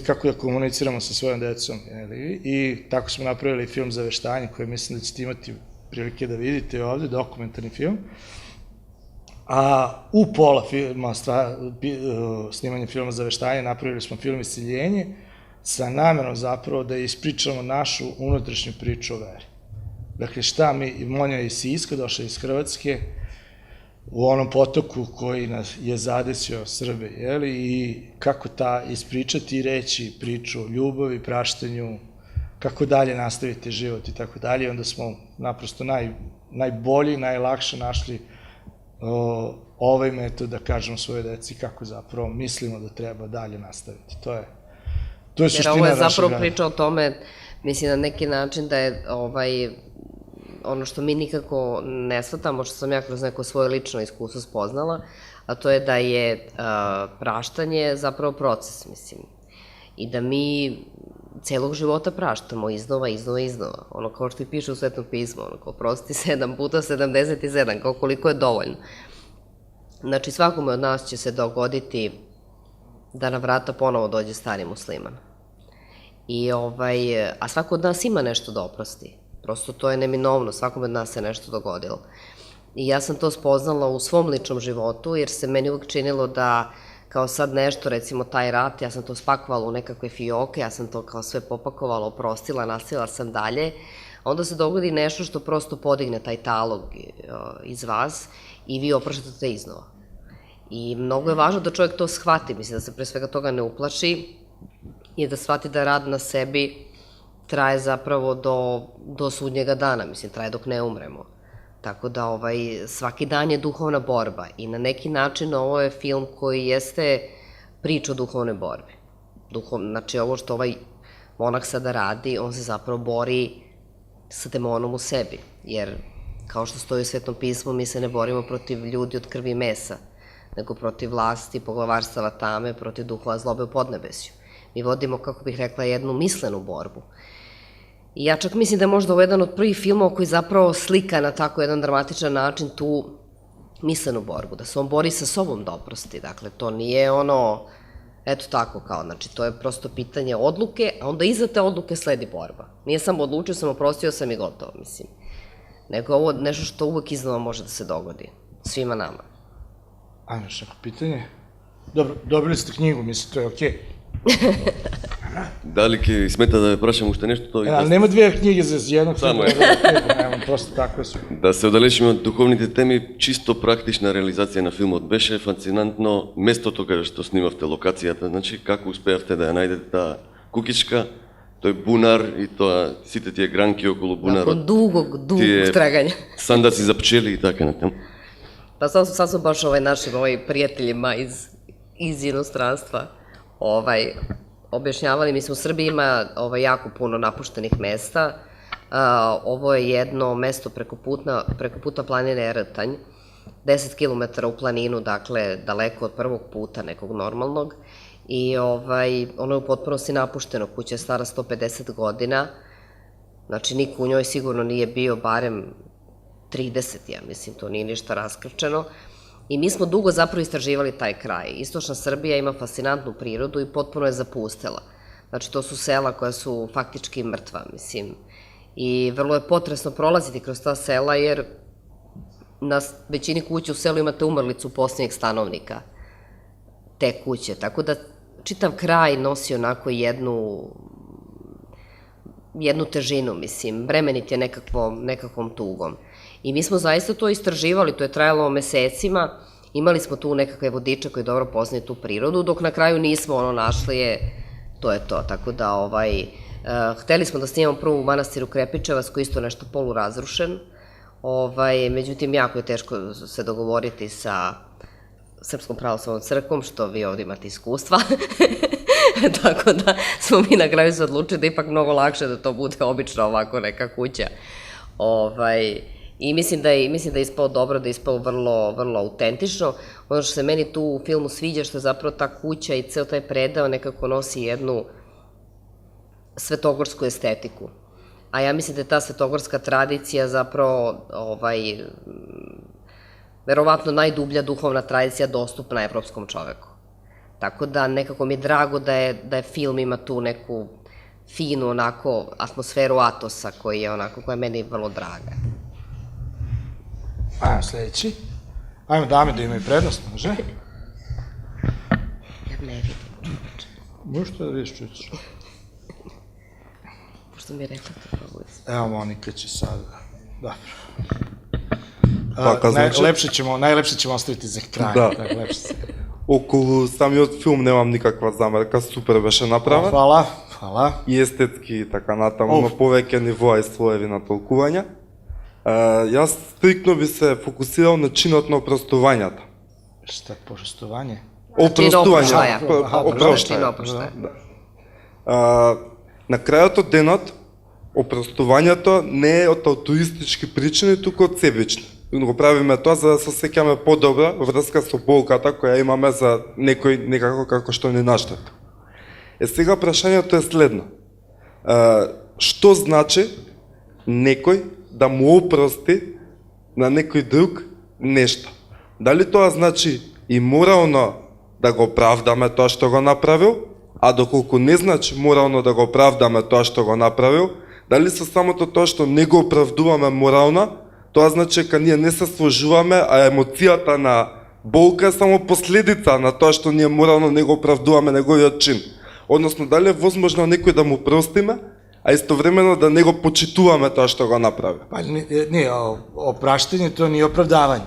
kako da komuniciramo sa svojom decom, jeli. I tako smo napravili film Zaveštanje, koji mislim da ćete imati prilike da vidite ovde, dokumentarni film. A u pola filma, snimanje filma Zaveštanje, napravili smo film Iseljenje, sa namerom zapravo da ispričamo našu unutrašnju priču o veri. Dakle, šta Monja je iz Siska, došla iz Hrvatske, u onom potoku koji je zadesio Srbe, jeli, i kako ispričati i reći priču o ljubavi, praštanju, kako dalje nastaviti život i tako dalje. Onda smo naprosto najbolji, najlakše našli ovaj metod da kažemo svoje deci kako zapravo mislimo da treba dalje nastaviti. To je suština Jer ovo je našeg zapravo rada. priča o tome, mislim na neki način da je ono što mi nikako ne shvatamo, što sam ja kroz neko svoje lično iskustvo spoznala, a to je da je praštanje zapravo proces, mislim. I da mi celog života praštamo iznova. Ono kao što i piše u Svetom pismu, ono kao prosti 7 puta 77, kao koliko je dovoljno. Znači svakome od nas će se dogoditi da na vrata ponovo dođe stari musliman. A svako od nas ima nešto da oprosti. Prosto to je neminovno, svakome od nas se nešto dogodilo. I ja sam to spoznala u svom ličnom životu, jer se meni uvijek činilo da kao sad nešto, recimo taj rat, ja sam to spakovala u nekakve fioke, ja sam to kao sve popakovala, oprostila, nastavila sam dalje. Onda se dogodi nešto što prosto podigne taj talog iz vas i vi opraštate iznova. I mnogo je važno da čovjek to shvati, mislim da se pre svega toga ne uplaši i da shvati da rad na sebi traje zapravo do sudnjega dana, mislim, traje dok ne umremo. Tako da svaki dan je duhovna borba i na neki način ovo je film koji jeste priča o duhovnoj borbi. Znači ovo što ovaj monah sada radi, on se zapravo bori sa demonom u sebi, jer kao što stoji u Svetom pismu, mi se ne borimo protiv ljudi od krvi i mesa, nego protiv vlasti, poglavarstava tame, protiv duhova zlobe u podnebesju. Mi vodimo, kako bih rekla, jednu mislenu borbu. I ja čak mislim da je možda ovo jedan od prvih filmova koji zapravo slika na tako jedan dramatičan način tu mislenu borbu, da se on bori sa sobom da oprosti. Dakle, to nije ono, eto tako kao, znači to je prosto pitanje odluke, a onda iza te odluke sledi borba. Nije samo odlučio sam, oprostio sam i gotovo, mislim. Nego ovo nešto što uvek iznova može da se dogodi, svima nama. Ajmo još neko pitanje? Dobro, dobili ste knjigu, mislim, to je okej. Da li ki smeta da prašam уште нешто? Ali nema dve knjige za jednog Само filma, nema, просто tako su. Да се оддалечиме од духовните теми, чисто практична реализација на филмот. Беше фасцинантно местото каде што снимавте, локацијата, значи како успеавте да ја најдете таа кукичка, тој бунар и тоа сите тие гранки околу бунарот. Nakon dugog traganja. Сандаци за пчели и така натаму. Pa sad su baš našim prijateljima iz inostranstva objašnjavali, mislim u Srbiji ima jako puno napuštenih mesta, ovo je jedno mesto preko puta planine Eretanj, 10 km u planinu, dakle daleko od prvog puta nekog normalnog i ono je u potpunosti napušteno, kuća je stara 150 godina, znači niko u njoj sigurno nije bio barem 30, ja mislim, to nije ništa raskrčeno. I mi smo dugo zapravo istraživali taj kraj. Istočna Srbija ima fascinantnu prirodu i potpuno je zapustela. Znači, to su sela koja su faktički mrtva, mislim. I vrlo je potresno prolaziti kroz ta sela, jer na većini kuća u selu imate umrlicu posljednjeg stanovnika te kuće. Tako da čitav kraj nosi onako jednu težinu, mislim, bremenit je nekakvom tugom. I mi smo zaista to istraživali, to je trajalo mesecima, imali smo tu nekakve vodiče koji dobro poznaju tu prirodu, dok na kraju nismo našli to je to. Tako da, hteli smo da snimamo prvo u manastiru Krepičevac, koji je isto nešto polurazrušen, međutim, jako je teško se dogovoriti sa Srpskom pravoslavnom crkvom, što vi ovdje imate iskustva. Tako da smo mi na kraju se odlučili da je ipak mnogo lakše da to bude obično ovako neka kuća. I mislim da je ispao dobro, da je ispao vrlo autentično. Ono što se meni tu u filmu sviđa, što je zapravo ta kuća i ceo taj predeo nekako nosi jednu svetogorsku estetiku. A ja mislim da je ta svetogorska tradicija zapravo verovatno najdublja duhovna tradicija dostupna evropskom čoveku. Tako da nekako mi je drago da film ima tu neku finu onako atmosferu Atosa koja je meni vrlo draga. Ajmo sledeći. Ajmo dame da imaju prednost, može? Ja ne vidim. Možeš to da vidiš čući? Pošto mi je rekla to probuje. Evo Monika će sad, dobro. Najlepše ćemo ostaviti za kraj. Да. Околу самиот филм немам никаква замерка, супер беше направен. Hvala. И естетски и така натаму, има повеќе нивоа и слоеви на толкување. Јас стрикно би се фокусирал на чинот на опростувањата. Šta, poštovanje? Опростување. Oproštaja. На крајот од денот, опростувањето не е од алтруистички причини, туку од себични. Го правиме тоа за да се сеќаме подобра врска со болката која имаме за некој некако како што ни наштета. Сега прашањето е следно. Што значи некој да му опрости на некој друг нешто? Дали тоа значи и морално да го правдаме тоа што го направил, а доколку не значи морално да го правдаме тоа што го направил, дали со самото тоа што не го оправдуваме морално, тоа значи дека ние не се сложуваме, а емоцијата на болка е само последица на тоа што ние морално не го оправдуваме неговиот чин. Односно, дали е возможно некој да му простиме, а истовремено да не го почитуваме тоа што го направи? Pa nije, opraštanje to nije opravdavanje.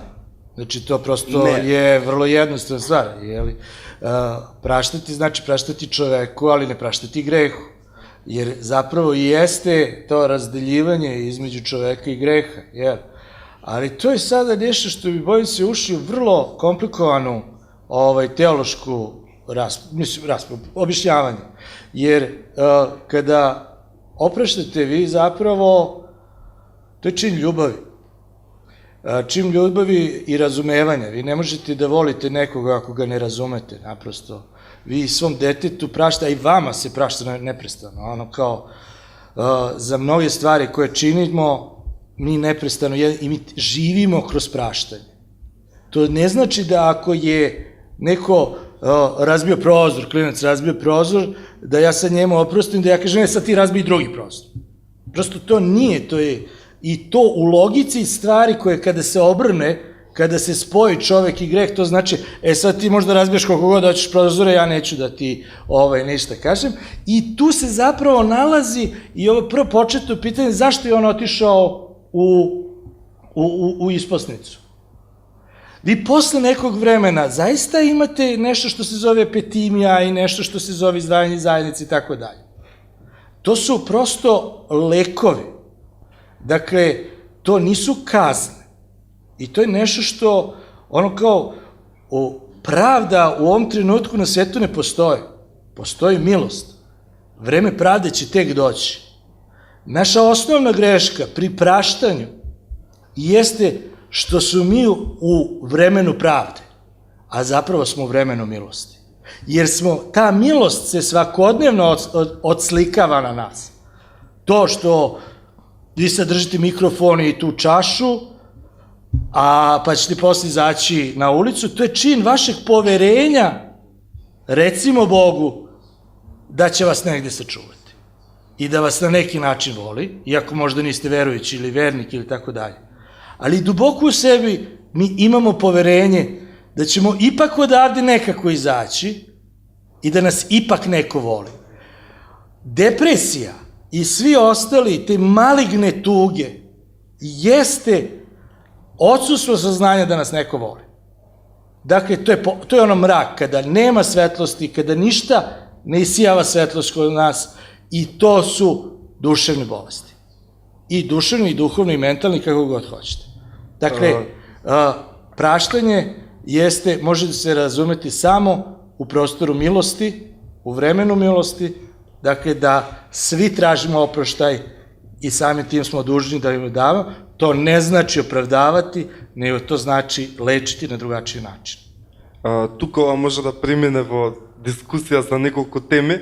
Znači to prosto je vrlo jednostavna stvar. Praštati znači praštati čoveku, ali ne praštati grehu. Jer zapravo i jeste to razdeljivanje između čoveka i greha. Ali to je sada nešto što bi bojim se ušli u vrlo komplikovanu teološku raspravu, objašnjavanje. Jer kada opraštate vi zapravo, to je čin ljubavi. Čin ljubavi i razumevanja. Vi ne možete da volite nekoga ako ga ne razumete, naprosto. Vi svom detetu praštate, a i vama se prašta neprestano. Ono kao, za mnoge stvari koje činimo, mi neprestano i mi živimo kroz praštanje. To ne znači da ako je neko razbio prozor, klinac razbio prozor, da ja sad njemu oprostim, da ja kažem, ne, sad ti razbij drugi prozor. Prosto to nije, to je i to u logici stvari koje kada se obrne, kada se spoji čovek i greh, to znači, sad ti možda razbijaš koliko god hoćeš prozore, ja neću da ti ništa kažem. I tu se zapravo nalazi i ovo prvo početno pitanje, zašto je on otišao u isposnicu. Vi posle nekog vremena zaista imate nešto što se zove epitimija i nešto što se zove izdvajanje zajednice i tako dalje. To su prosto lekovi. Dakle, to nisu kazne. I to je nešto što, ono kao, pravda u ovom trenutku na svetu ne postoji. Postoji milost. Vreme pravde će tek doći. Naša osnovna greška pri praštanju jeste što su mi u vremenu pravde, a zapravo smo u vremenu milosti. Jer ta milost se svakodnevno odslikava na nas. To što vi sad držite mikrofon i tu čašu, pa ćete posle izaći na ulicu, to je čin vašeg poverenja, recimo Bogu, da će vas negde sačuvati i da vas na neki način voli, iako možda niste verujući ili vernik ili tako dalje. Ali duboko u sebi mi imamo poverenje da ćemo ipak odavde nekako izaći i da nas ipak neko voli. Depresija i svi ostali, te maligne tuge, jeste odsustvo saznanja da nas neko voli. Dakle, to je ono mrak, kada nema svetlosti, kada ništa ne isijava svetlost kod nas, i to su duševne bolesti. I duševni, i duhovni, i mentalni, kako god hoćete. Dakle, praštanje može da se razumeti samo u prostoru milosti, u vremenu milosti, dakle da svi tražimo oproštaj i samim tim smo dužni da im damo. To ne znači opravdavati, nego to znači lečiti na drugačiji način. Тука може да премине во дискусија за неколку теми.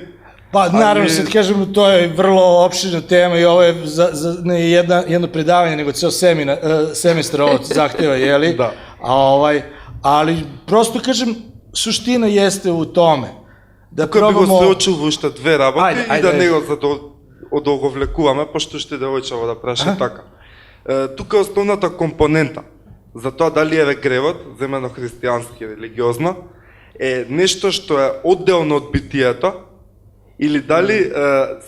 Pa naravno, sad kažem, to je vrlo opširna tema i ovo je ne jedno predavanje, nego ceo semestar ovo zahteva, jeli? Da. Ali prosto kažem, suština jeste u tome da Тука би го probamo... среочил во уште две работи и да Ајде. не го одоговлекуваме, пошто ще девојчава да праша така. Тука е основната компонента за тоа дали е гревот, земено христијански, религиозно, е нешто што е одделно од битието, или дали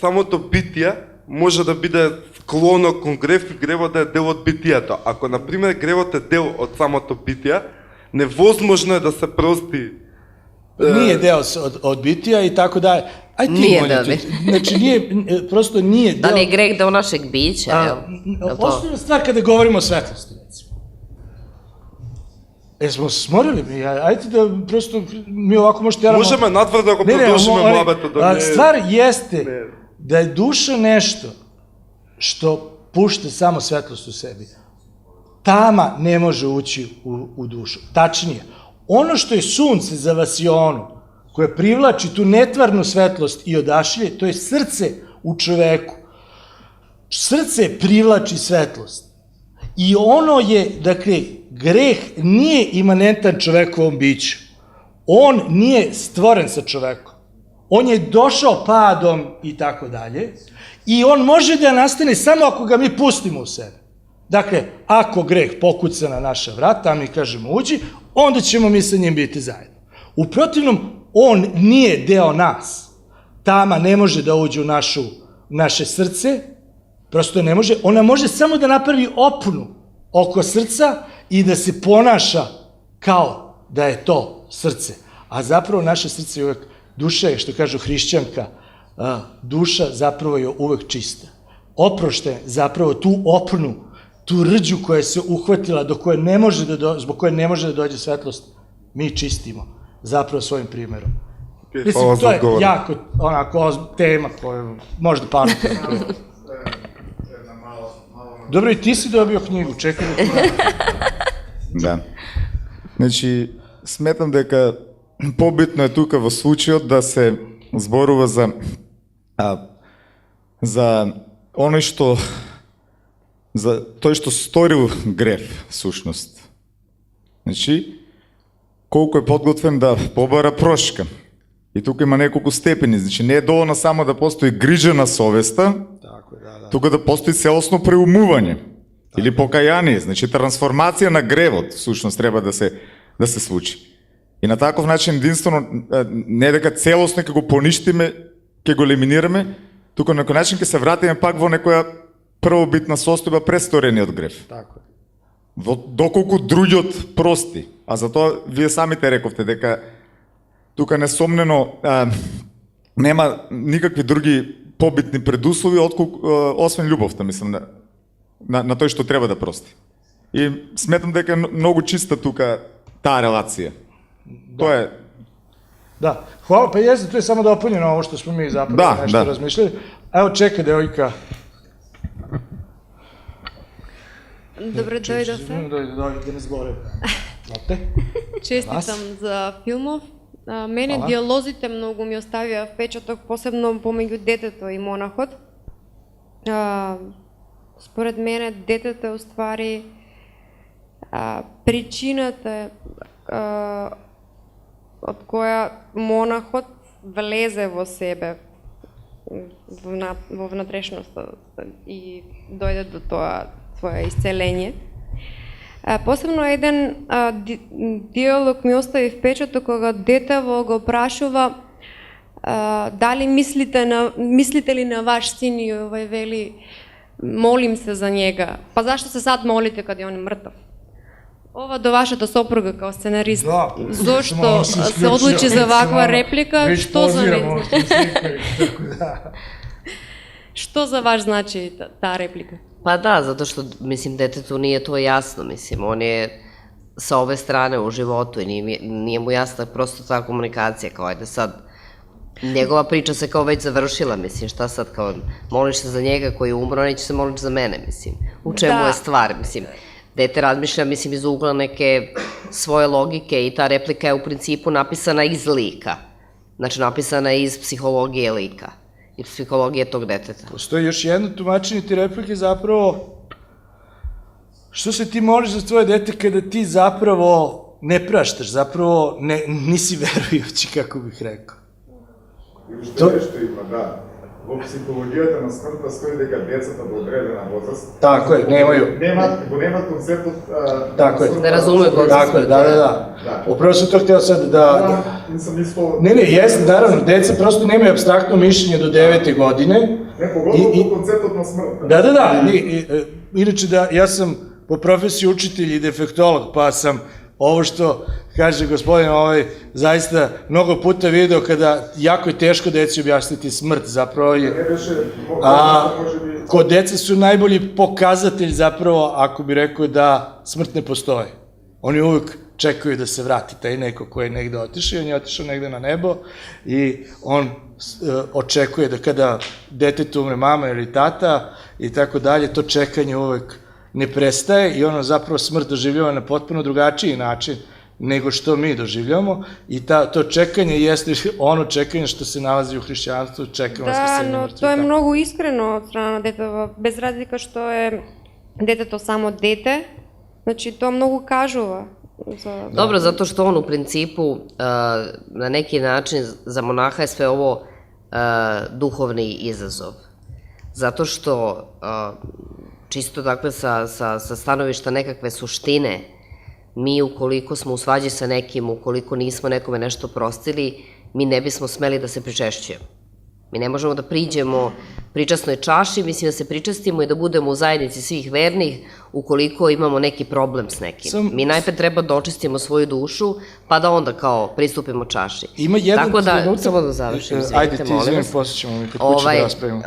самото битие може да биде склоно кон грев и гревот да е дел од битието. Ако, например, гревот е дел од самото битие, невозможно е да се прости. Nije deo od bitija i tako dalje. Aj ti, Nije Monja, deo znači prosto nije deo... Da li je greh deo našeg bića, jel? Osnovna stvar kada govorimo o svetlosti, recimo. Smo se smorili mi, ajte da prosto mi ovako možete teramo... Можеме надвор да го продолжиме муабето, да не... Stvar jeste da je duša nešto što pušta samo svetlost u sebi. Tama ne može ući u dušu. Tačnije, ono što je sunce za vasionu, koje privlači tu netvarnu svetlost i odašilje, to je srce u čoveku. Srce privlači svetlost. I ono je, dakle, greh nije imanentan čovekovom biću. On nije stvoren sa čovekom. On je došao padom i tako dalje. I on može da nastane samo ako ga mi pustimo u sebe. Dakle, ako greh pokuca na naša vrata, a mi kažemo uđi, onda ćemo mi sa njim biti zajedno. U protivnom, on nije deo nas. Tama ne može da uđe u naše srce, prosto ne može. Ona može samo da napravi opnu oko srca i da se ponaša kao da je to srce. A zapravo naše srce je uvek, duša je, što kažu hrišćanka, duša zapravo je uvek čista. Oprošte zapravo tu opnu, tu rđu koja se uhvatila, zbog koje ne može da dođe svetlost, mi čistimo zapravo svojim primjerom. Mislim, to je jako onako tema koju možda pamtite. Dobro, i ti si dobio knjigу, čekaj da ti Да. Значи, сметам дека побитно е тука во случајот да се зборува за оној што за тој што сторил грев, сушност. Значи, колку е подготвен да побара прошка. И тука има неколку степени, значи не е доволно само да постои грижа на совеста, тука да постои целосно преумување или покаяние, значи трансформација на гревот, всушност треба да се случи. И на таков начин единствено не дека целосно ќе го поништиме, ќе го елиминираме, тука на некој начин ќе се вратиме пак во некоја првобитна состојба престорениот грев. Tako je. Доколку другиот прости, а затоа вие самите рековте дека тука несомнено нема никакви други побитни предуслови освен љубовта, мислам, на тој што треба да прости. И сметам дека е многу чиста тука таа релација. Тоа е... Da, hvala, pa jeste, to je samo dopunjeno ovo što smo mi zapravo nešto razmišljali. Evo, čekaj, devojka. Добре дојдовте. Да не зборев. Честитам за филмов. Мене диалозите многу ми оставија впечаток, посебно помеѓу детето и монахот. Според мене детето е уствари причината од која монахот влезе во себе, во внатрешноста и дојде до тоа своje исцеление. Посебно еден диалог ми остави впечаток кога детево го прашува дали мислите ли на ваш син и овој вели молим се за njega. Па зашто се сад молите кога он е мртв? Ова до вашата сопруга као сценарист. Да, Зошто се одлучи за ваква реплика? Што за неј? Што за ваш значи таа реплика? Pa da, zato što, mislim, detetu nije to jasno, mislim, on je sa ove strane u životu i nije mu jasna prosto ta komunikacija, kao ajde sad, njegova priča se kao već završila, mislim, šta sad, kao moliš se za njega koji je umro, neće se moliti za mene, mislim, u čemu je stvar, mislim, dete razmišlja, mislim, iz ugla neke svoje logike i ta replika je u principu napisana iz lika, znači napisana iz psihologije lika. I psihologije tog deteta. Postoji još jedno tumačenje ti replike zapravo, što se ti moliš za tvoje dete kada ti zapravo ne praštaš, zapravo nisi verujući, kako bih rekao. Što ima, da. Во психологијата на смртта стои дека децата во одредена возраст... Tako je, nemaju... Немаат концептот... Tako je. Ne razume koncept. Tako je, da. Upravo sam to hteo sad da... Nisam isto... Ne, jesno, naravno, deca prosto nemaju apstraktno mišljenje do 9. godine. Не, поголовно концептот на смртта. Da. Inače, ja sam po profesiji učitelj i defektolog, pa sam ovo što kaže gospodin, zaista mnogo puta video kada jako je teško deci objasniti smrt, zapravo je... Kod deca su najbolji pokazatelj zapravo, ako bi rekao da smrt ne postoji. Oni uvijek čekaju da se vrati taj neko ko je negde otišao, on je otišao negde na nebo i on očekuje da kada detetu umre mama ili tata i tako dalje, to čekanje uvijek ne prestaje i ono zapravo smrt doživljava na potpuno drugačiji način nego što mi doživljamo i to čekanje jeste ono čekanje što se nalazi u hrišćanstvu, čekamo vaskrsenje mrtvih. Da, но тоа е многу искрено од страна на детето, без разлика што е детето само дете, значи тоа многу кажува. Dobro, zato što on u principu na neki način za monaha je sve ovo duhovni izazov. Zato što čisto dakle sa stanovišta nekakve suštine, mi ukoliko smo u svađi sa nekim, ukoliko nismo nekome nešto prostili, mi ne bismo smeli da se pričešćujemo. Mi ne možemo da priđemo pričasnoj čaši, mislim da se pričastimo i da budemo u zajednici svih vernih ukoliko imamo neki problem s nekim. Mi najpred treba da očistimo svoju dušu, pa da onda kao pristupimo čaši. Ima jedan trenutak... Samo da završim, Ajde ti izvijem, posle ćemo mi kod kuće da raspravimo.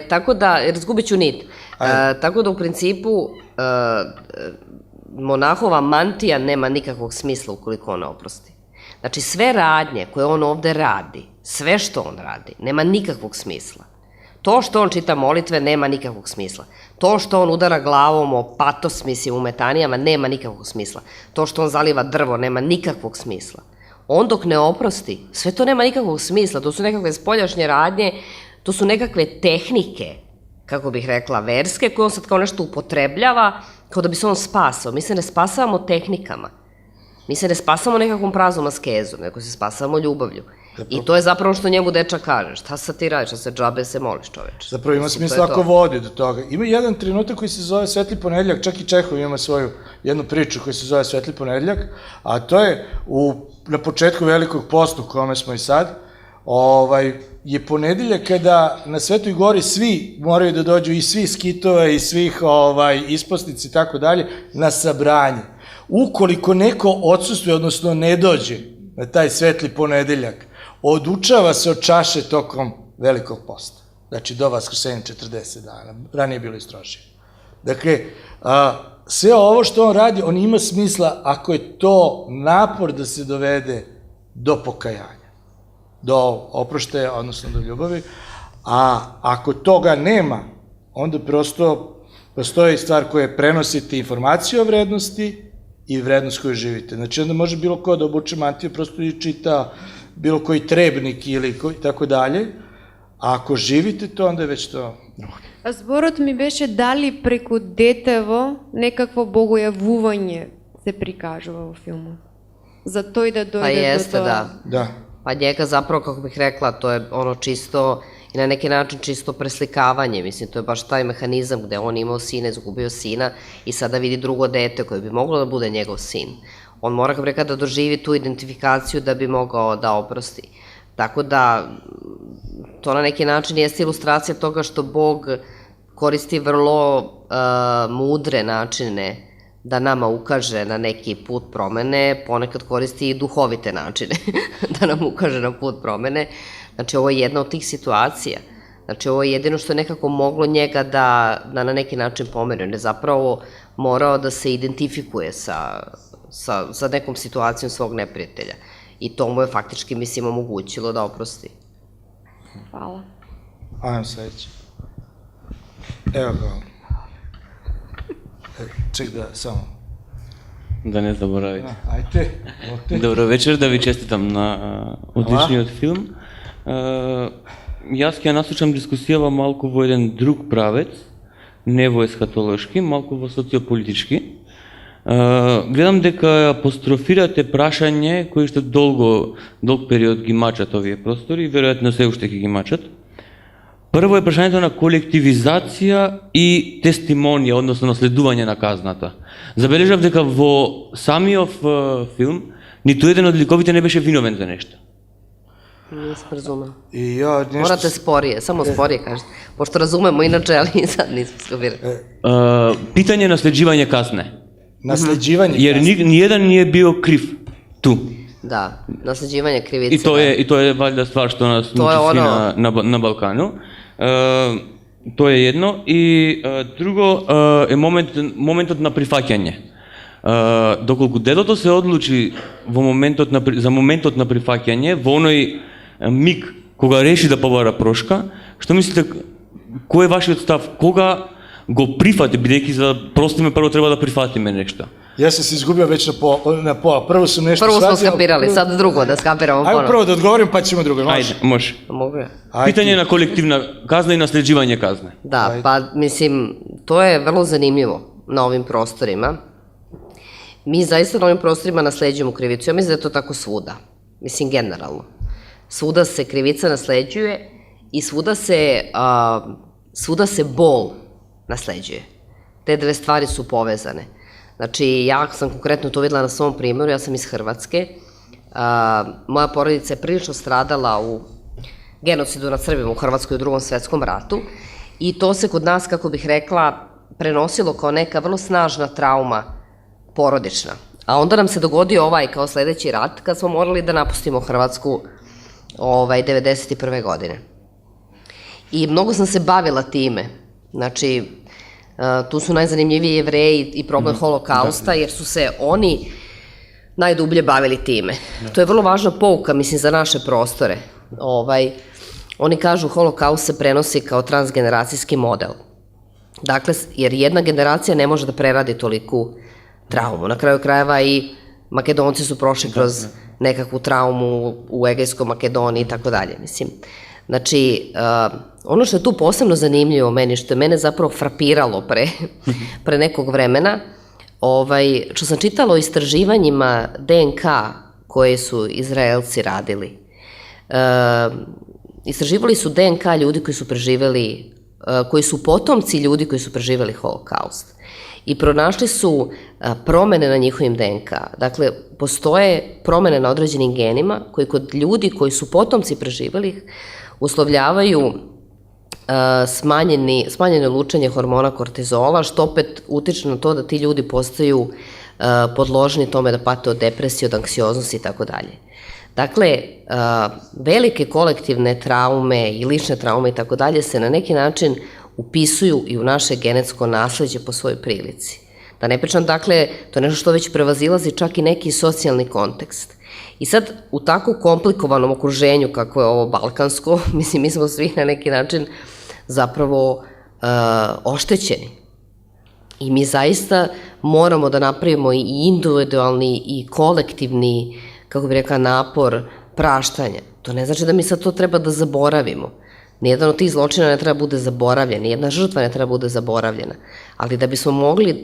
Tako da, jer zgubit ću nit. Tako da u principu monahova mantija nema nikakvog smisla ukoliko ona oprosti. Znači sve radnje koje on ovde radi, sve što on radi, nema nikakvog smisla. To što on čita molitve nema nikakvog smisla. To što on udara glavom o patos, mislim, u metanijama, nema nikakvog smisla. To što on zaliva drvo nema nikakvog smisla. On dok ne oprosti, sve to nema nikakvog smisla. To su nekakve spoljašnje radnje, to su nekakve tehnike, kako bih rekla, verske, koje on sad kao nešto upotrebljava, kao da bi se on spasao. Mi se ne spasavamo tehnikama. Mi se ne spasamo nekakvom praznom askezom, nego se spasavamo ljubavlju. I to je zapravo što njemu dečak kaže, šta sad ti radiš, šta se džabe se moliš, čoveče. Zapravo ima smisla ako vodi do toga. Ima jedan trenutak koji se zove Svetli ponedeljak, čak i Čehov ima svoju jednu priču koja se zove Svetli ponedeljak, a to je na početku Velikog posta u kome smo i sad, je ponedeljak kada na Svetoj gori svi moraju da dođu, i svi skitova, i svih isposnici i tako dalje, na sabranje. Ukoliko neko odsustuje, odnosno ne dođe na taj Svetli ponedeljak, odučava se od čaše tokom Velikog posta. Znači, do Vaskrsenja 40 dana. Ranije je bilo i strožije. Dakle, sve ovo što on radi, on ima smisla ako je to napor da se dovede do pokajanja, do oproštaja, odnosno do ljubavi, a ako toga nema, onda prosto postoji stvar koja prenosite informaciju o vrednosti i vrednost koju živite. Znači, onda može bilo ko da obuče mantiju, prosto i čita bilo koji trebnik ili tako dalje, a ako živite to, onda je već to drugo. Зборот ми беше дали преку детево некакво богојавување се прикажува во филмот. За тој да дојде Pa jeste, до тоа. da. Da. Pa njega zapravo, kako bih rekla, to je ono čisto i na neki način čisto preslikavanje, mislim, to je baš taj mehanizam gde on imao sina, izgubio sina i sada vidi drugo dete koje bi moglo da bude njegov sin. On mora, kako bih rekla, da doživi tu identifikaciju da bi mogao da oprosti. Tako da, to na neki način jeste ilustracija toga što Bog koristi vrlo mudre načine da nama ukaže na neki put promene, ponekad koristi i duhovite načine da nam ukaže na put promene. Znači, ovo je jedna od tih situacija. Znači, ovo je jedino što je nekako moglo njega da na neki način pomeri. On je zapravo morao da se identifikuje sa nekom situacijom svog neprijatelja. I to mu je faktički, mislim, omogućilo da oprosti. Hvala. Ajmo sledeći. Evo ga. Ček da, samo. Да не заборавите. Ajte, ovde. Добро вечер, да ви честитам на одличниот филм. Јас ќе насочам дискусијава малку во еден друг правец, не во есхатолошки, малку во социополитички. Гледам дека апострофирате прашање кои што долг период ги мачат овие простори и веројатно се уште ќе ги мачат. Прво е прашањето на колективизација и тестимонија, односно наследување на казната. Забележав дека во самиот филм ниту еден од ликовите не беше виновен за нешто. Nisam razumela. I ja nešto... Morate sporije, samo sporije kažete. Pošto razumemo inače, ali sad nismo skopirali. Питање наслеđivanje казне. Nasleđivanje. Jer nijedan nije bio kriv tu. Da, nasljeđivanje krivice. I to je valjda stvar što nas muči svi na Balkanu. To je jedno. I drugo je моментот на прифаќање. Доколку детето се одлучи за моментот на прифаќање, во оној миг кога реши да побара прошка, што мислите, кој е вашиот став? Кога го прифати, бидејќи за простиме прво треба да прифатиме нешто? Ja sam se izgubio već na pola. Prvo sam nešto Prvo smo shvatio, skapirali, sad drugo da skapiramo ponovno. Ajmo prvo da odgovorim pa ćemo drugo. Ајде, може. Mogu ja? Питање на колективна казна и наслеđivanje казне. Da, pa mislim, to je vrlo zanimljivo na ovim prostorima. Mi zaista na ovim prostorima nasleđujemo krivicu. Ja mislim da je to tako svuda. Mislim, generalno. Svuda se krivica nasleđuje i svuda se bol nasleđuje. Te dve stvari su povezane. Znači, ja sam konkretno to videla na svom primjeru, ja sam iz Hrvatske. Moja porodica je prilično stradala u genocidu nad Srbima u Hrvatskoj u Drugom svetskom ratu i to se kod nas, kako bih rekla, prenosilo kao neka vrlo snažna trauma porodična. A onda nam se dogodio kao sledeći rat, kad smo morali da napustimo Hrvatsku 1991. godine. I mnogo sam se bavila time. Znači, tu su najzanimljiviji Jevreji i problem holokausta, jer su se oni najdublje bavili time. To je vrlo važna pouka, mislim, za naše prostore. Oni kažu holokaust se prenosi kao transgeneracijski model. Dakle, jer jedna generacija ne može da preradi toliku traumu. Na kraju krajeva i Makedonci su prošli kroz nekakvu traumu u Egejskoj Makedoniji i tako dalje, mislim. Znači, ono što je tu posebno zanimljivo meni, što je mene zapravo frapiralo pre nekog vremena, što sam čitala o istraživanjima DNK koje su Izraelci radili. Istraživali su DNK ljudi koji su preživeli, koji su potomci ljudi koji su preživeli holokaust. I pronašli su promene na njihovim DNK. Dakle, postoje promene na određenim genima koji kod ljudi koji su potomci preživeli uslovljavaju smanjeno lučenje hormona kortizola, što opet utiče na to da ti ljudi postaju podložni tome da pate od depresije, od anksioznosti i tako dalje. Dakle, velike kolektivne traume i lične traume i tako dalje se na neki način upisuju i u naše genetsko nasleđe po svojoj prilici. Da ne pričam, dakle, to je nešto što već prevazilazi čak i neki socijalni kontekst. I sad, u tako komplikovanom okruženju kako je ovo balkansko, mislim, mi smo svi na neki način zapravo oštećeni. I mi zaista moramo da napravimo i individualni i kolektivni, kako bih rekla, napor praštanja. To ne znači da mi sad to treba da zaboravimo, nijedan od tih zločina ne treba bude zaboravljen, nijedna žrtva ne treba bude zaboravljena. Ali da bismo mogli,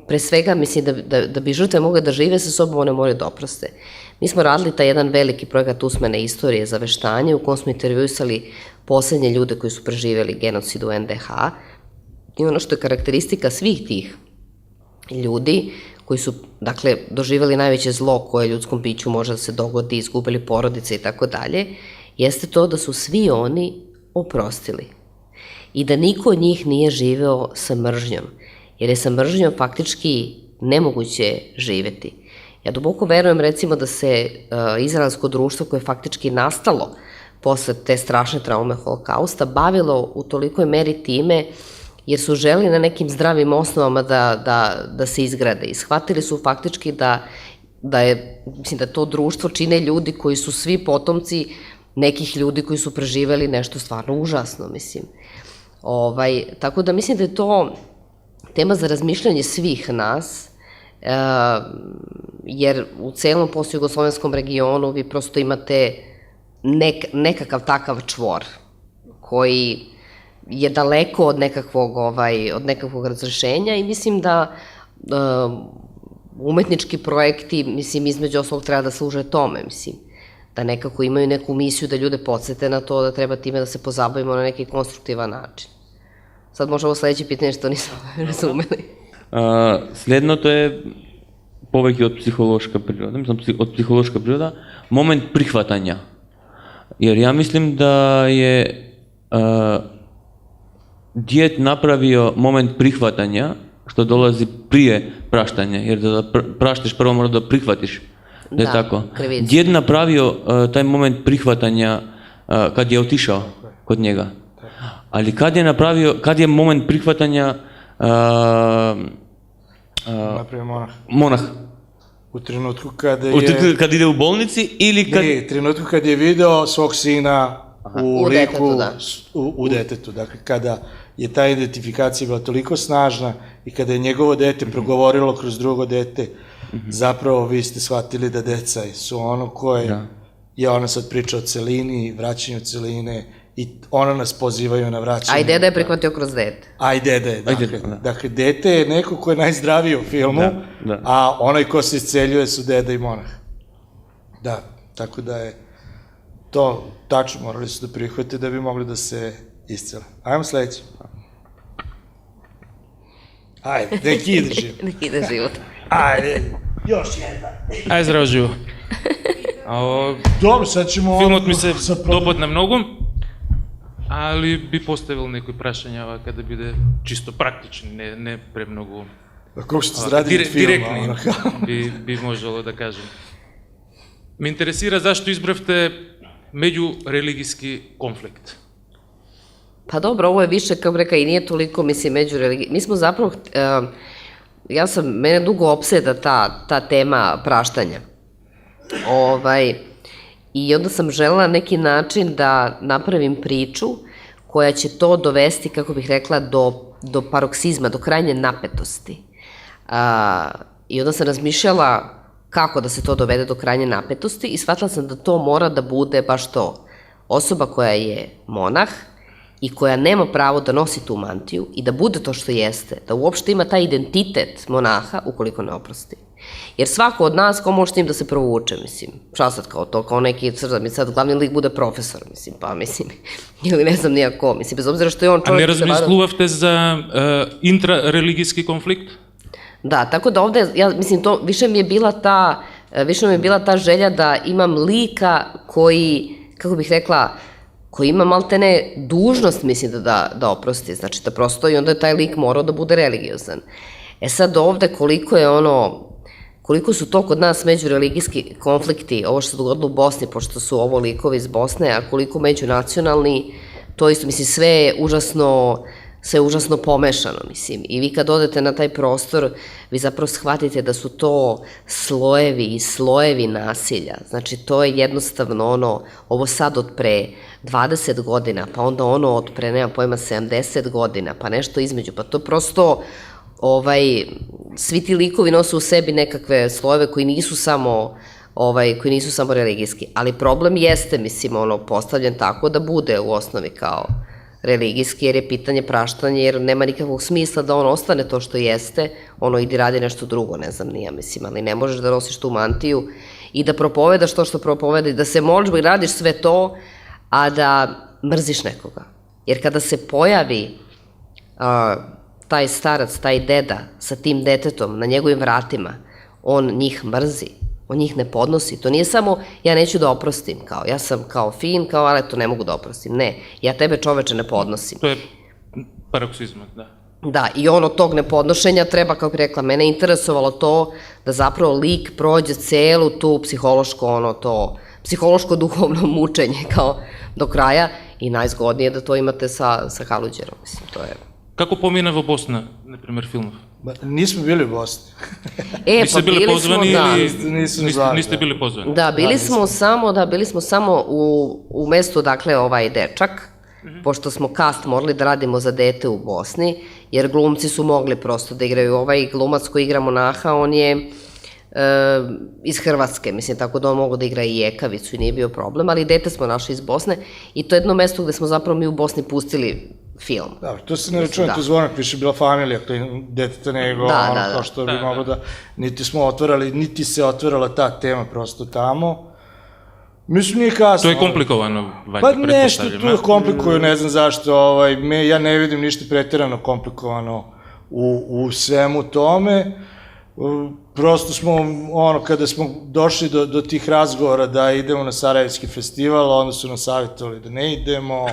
pre svega, mislim da bi žrtve mogle da žive sa sobom, one moraju da oproste. Mi smo radili taj jedan veliki projekat usmene istorije za veštanje u kom smo intervjuisali poslednje ljude koji su preživjeli genocid u NDH i ono što je karakteristika svih tih ljudi koji su, dakle, doživjeli najveće zlo koje ljudskom biću može da se dogodi, izgubili porodice i tako dalje, jeste to da su svi oni oprostili i da niko od njih nije živeo sa mržnjom, jer je sa mržnjom faktički nemoguće živeti. Ja duboko verujem, recimo, da se izraelsko društvo koje je faktički nastalo posle te strašne traume Holokausta bavilo u tolikoj meri time jer su želeli na nekim zdravim osnovama da se izgrade i shvatili su faktički da to društvo čine ljudi koji su svi potomci nekih ljudi koji su preživeli nešto stvarno užasno, mislim. Tako da mislim da je to tema za razmišljanje svih nas, jer u celom postjugoslovenskom regionu vi prosto imate nekakav takav čvor koji je daleko od nekakvog razrešenja i mislim da umetnički projekti, mislim, između ostalog treba da služe tome, mislim, da nekako imaju neku misiju da ljude podsete na to da treba time da se pozabavimo na neki konstruktivan način. Sad može ovo sledeće pitanje što nismo razumeli. Следното е повеќе од психолошка природа, од психолошка природа, момент прихватања. Jer ja mislim da je Диет направио момент прихватања, што долази прие праштање, jer да праштиш прво мора да прихватиш. Да е тако. Диет направио тај момент прихватања кад е отишao код njega. Ali kad je moment prihvatanja napravio monah. Monah. U trenutku kada je... Kad ide u bolnici ili kad... Ne, trenutku kad je video svog sina u liku, u detetu. Dakle, kada je ta identifikacija bila toliko snažna i kada je njegovo dete progovorilo kroz drugo dete, zapravo vi ste shvatili da deca su ono koje je ona sad priča o celini, vraćanju celine, i ona nas pozivaju na vraćanje. A i deda je prihvatio kroz dete. A i deda je, dakle, dete je neko ko je najzdraviji u filmu, a onaj ko se isceljuje su deda i monah. Da, tako da je to tačno, morali su da prihvate da bi mogli da se iscele. Ajmo sledeći. Ajde, neki ide život. Neki ide život. Ajde, još jedna. Ajde, zdravo živo. Dobro, sad ćemo... Филмот ми се допадна многу, али би поставил некои прашања каде биде чисто практични, не премногу Како што заради директни, би можело да кажем. Ме интересира зашто избравте меѓурелигиски конфликт. Pa dobro, ovo je više, kao reka, i nije toliko, mislim, međureligijski. Mi smo zapravo, mene dugo opseda ta tema praštanja. I onda sam želela na neki način da napravim priču koja će to dovesti, kako bih rekla, do paroksizma, do krajnje napetosti. I onda sam razmišljala kako da se to dovede do krajnje napetosti i shvatila sam da to mora da bude baš to. Osoba koja je monah i koja nema pravo da nosi tu mantiju i da bude to što jeste, da uopšte ima taj identitet monaha ukoliko ne oprosti. Jer svako od nas, ko može s tim da se provuče, mislim, šta sad kao to, kao neki crda, mi sad glavni lik bude profesor, mislim, pa mislim, ili ne znam nijako, mislim, bez obzira što je on čovjek... A ne razmišljavate za intrareligijski konflikt? Da, tako da ovde, ja mislim, to više mi je bila ta želja da imam lika koji, kako bih rekla, koji ima maltene dužnost, mislim, da oprosti, znači da prosto i onda je taj lik morao da bude religiozan. E sad ovde koliko su to kod nas međureligijski konflikti, ovo što se dogodilo u Bosni, pošto su ovo likovi iz Bosne, a koliko međunacionalni, to isto, mislim, sve je užasno pomešano, mislim. I vi kad odete na taj prostor, vi zapravo shvatite da su to slojevi i slojevi nasilja. Znači, to je jednostavno ovo sad od pre 20 godina, pa onda od pre, nema pojma, 70 godina, pa nešto između, pa to prosto... svi ti likovi nose u sebi nekakve slojeve koji nisu samo religijski, ali problem jeste, mislim, postavljen tako da bude u osnovi kao religijski, jer je pitanje praštanja, jer nema nikakvog smisla da on ostane to što jeste, ono idi radi nešto drugo, ne znam, nije, mislim, ali ne možeš da nosiš tu mantiju i da propovedaš to što propoveda i da se moliš i radiš sve to, a da mrziš nekoga. Jer kada se pojavi taj starac, taj deda sa tim detetom na njegovim vratima, on njih mrzi, on njih ne podnosi. To nije samo ja neću da oprostim, kao ja sam kao fin, kao ali to ne mogu da oprostim. Ne, ja tebe čoveče ne podnosim. To je paroksizam, da. Da, i on od tog nepodnošenja treba, kako bi rekla, mene interesovalo to da zapravo lik prođe celu tu psihološko-duhovno mučenje kao do kraja i najzgodnije da to imate sa Haluđerom, mislim, to je... Kako pomina во Босна, например, филмов? Nismo bili u Bosni. Niste bili pozvani ili Nismo niste bili pozvani? Da, bili smo samo u mestu, dakle, ovaj dečak, pošto smo kast morali da radimo za dete u Bosni, jer glumci su mogli prosto da igraju. Ovaj glumac koji igra monaha, on je iz Hrvatske, mislim, tako da on mogu da igra i Jekavicu i nije bio problem, ali dete smo našli iz Bosne i to je jedno mesto gde smo zapravo mi u Bosni pustili film. Dobro, to se ne računa, to zvonak više bila familija, deteta nego ono kao što bi moglo da, niti smo otvarali, niti se otvarala ta tema prosto tamo. Mislim, nije kasno. To je komplikovano, valjda, pa nešto tu komplikuju, ne znam zašto, ja ne vidim ništa preterano komplikovano u svemu tome. Prosto smo, kada smo došli do tih razgovora da idemo na Sarajevski festival, onda su nas savjetovali da ne idemo,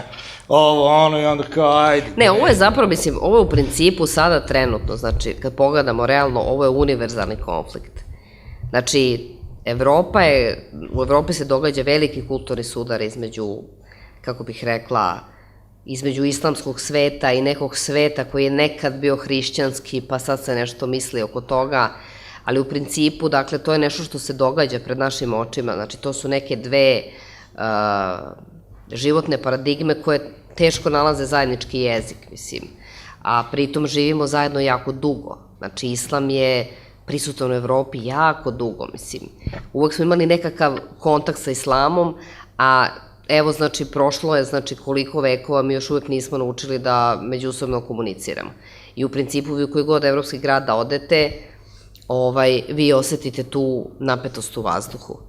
i onda kao, ajde. Ne, ovo je zapravo, mislim, ovo je u principu sada trenutno, znači, kad pogledamo realno, ovo je univerzalni konflikt. Znači, u Evropi se događa veliki kulturni sudar između, kako bih rekla, između islamskog sveta i nekog sveta koji je nekad bio hrišćanski, pa sad se nešto misli oko toga, ali u principu, dakle, to je nešto što se događa pred našim očima, znači, to su neke dve životne paradigme koje teško nalaze zajednički jezik, mislim, a pritom živimo zajedno jako dugo, znači, islam je prisutan u Evropi jako dugo, mislim, uvek smo imali nekakav kontakt sa islamom, a evo, znači, prošlo je, znači, koliko vekova mi još uvek nismo naučili da međusobno komuniciramo. I u principu, vi u koji god evropski grad da odete, vi osetite tu napetost u vazduhu.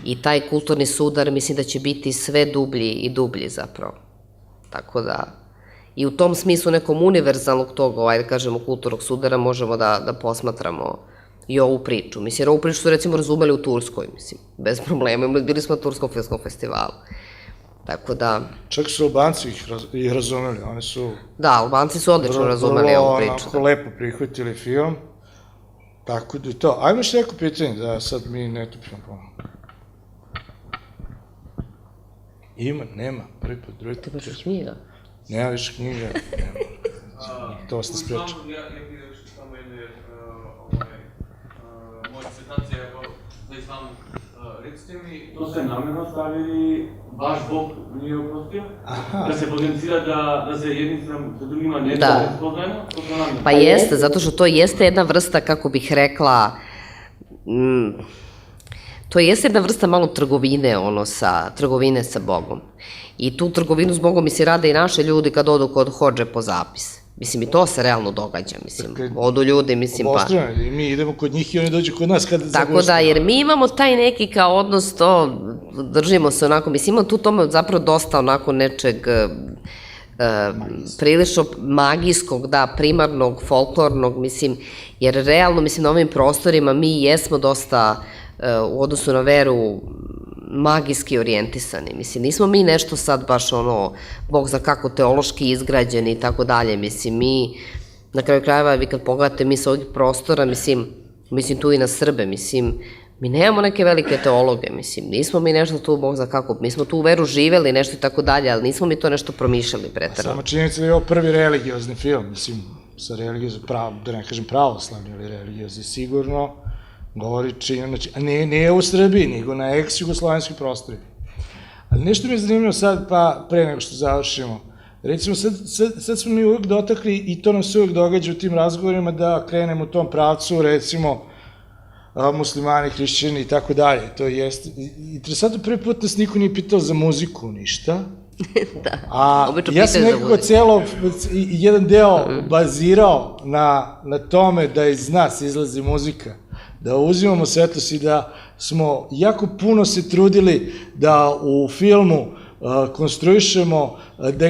I taj kulturni sudar, mislim da će biti sve dublji i dublji zapravo. Tako da, i u tom smislu nekom univerzalnog toga, da kažemo, kulturnog sudara, možemo da posmatramo i ovu priču. Mislim, jer ovu priču su, recimo, razumeli u Turskoj, mislim, bez problema. Bili smo na Turskom filmskom festivalu. Tako da... Čak su Albanci ih razumeli, oni su... Da, Albanci su odlično razumeli ovu priču. Vrlo onako lepo prihvatili film, tako da je to. Ajmo još neko pitanje, da sad mi ne tupimo ponovno. Ima, nema, prvi put, drugi put. Ti baš knjiga? Nema više knjiga, nema. To vas ne spreča. Ja bih još samo jedne moje citacije za islam. Recite mi, to ste namjerno stavili, vaš Bog nije oprostio, da se potencira da se jednim sa drugima ne spoznajemo? Pa jeste, zato što to jeste jedna vrsta, kako bih rekla, to jeste jedna vrsta malo trgovine sa Bogom. I tu trgovinu s Bogom rade i naše ljudi kad odu kod hodže po zapis. Mislim, i to se realno događa, mislim, odu ljudi, mislim, pa... Obostrano, i mi idemo kod njih i oni dođu kod nas kada zagošćamo. Tako da, jer mi imamo taj neki kao odnos, to, držimo se onako, mislim, imamo tu tome zapravo dosta onako nečeg prilično magijskog, da, primarnog, folklornog, mislim, jer realno, mislim, na ovim prostorima mi jesmo dosta u odnosu na veru magijski orijentisani. Mislim, nismo mi nešto sad baš Bog zna kako teološki izgrađeni i tako dalje. Mislim, mi, na kraju krajeva, vi kad pogledate mi sa ovih prostora, mislim tu i na Srbe, mislim, mi nemamo neke velike teologe, mislim, nismo mi nešto tu, Bog zna kako, mi smo tu u veru živeli, nešto i tako dalje, ali nismo mi to nešto promišljali preterano. Samo činjenica da je ovo prvi religiozni film, mislim, sa religiozom, da ne kažem pravoslavni, ali religiozni sigurno, govori činjenica, a nije u Srbiji, nego na ex-jugoslovenskim prostorima. Ali nešto mi je zanimljivo sad, pa pre nego što završimo, recimo sad smo mi uvek dotakli, i to nam se uvek događa u tim razgovorima, da krenemo u tom pravcu, recimo, muslimani, hrišćani i tako dalje. To jeste interesantno, prvi put nas niko nije pitao za muziku, ništa, Da, A obično ja sam pitaju za nekako muziku. jedan deo bazirao na tome da iz nas izlazi muzika, da uzimamo svetlost i da smo jako puno se trudili da u filmu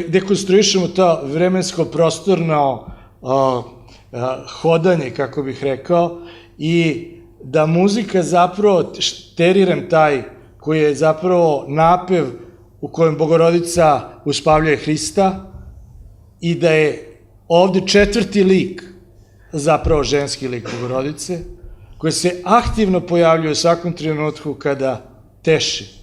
dekonstruišemo to vremensko-prostorno hodanje, kako bih rekao, i da muzika zapravo, teriram taj koji je zapravo napev u kojem Bogorodica uspavljuje Hrista i da je ovde četvrti lik, zapravo ženski lik Bogorodice, koji se aktivno pojavljuje u svakom trenutku kada teši.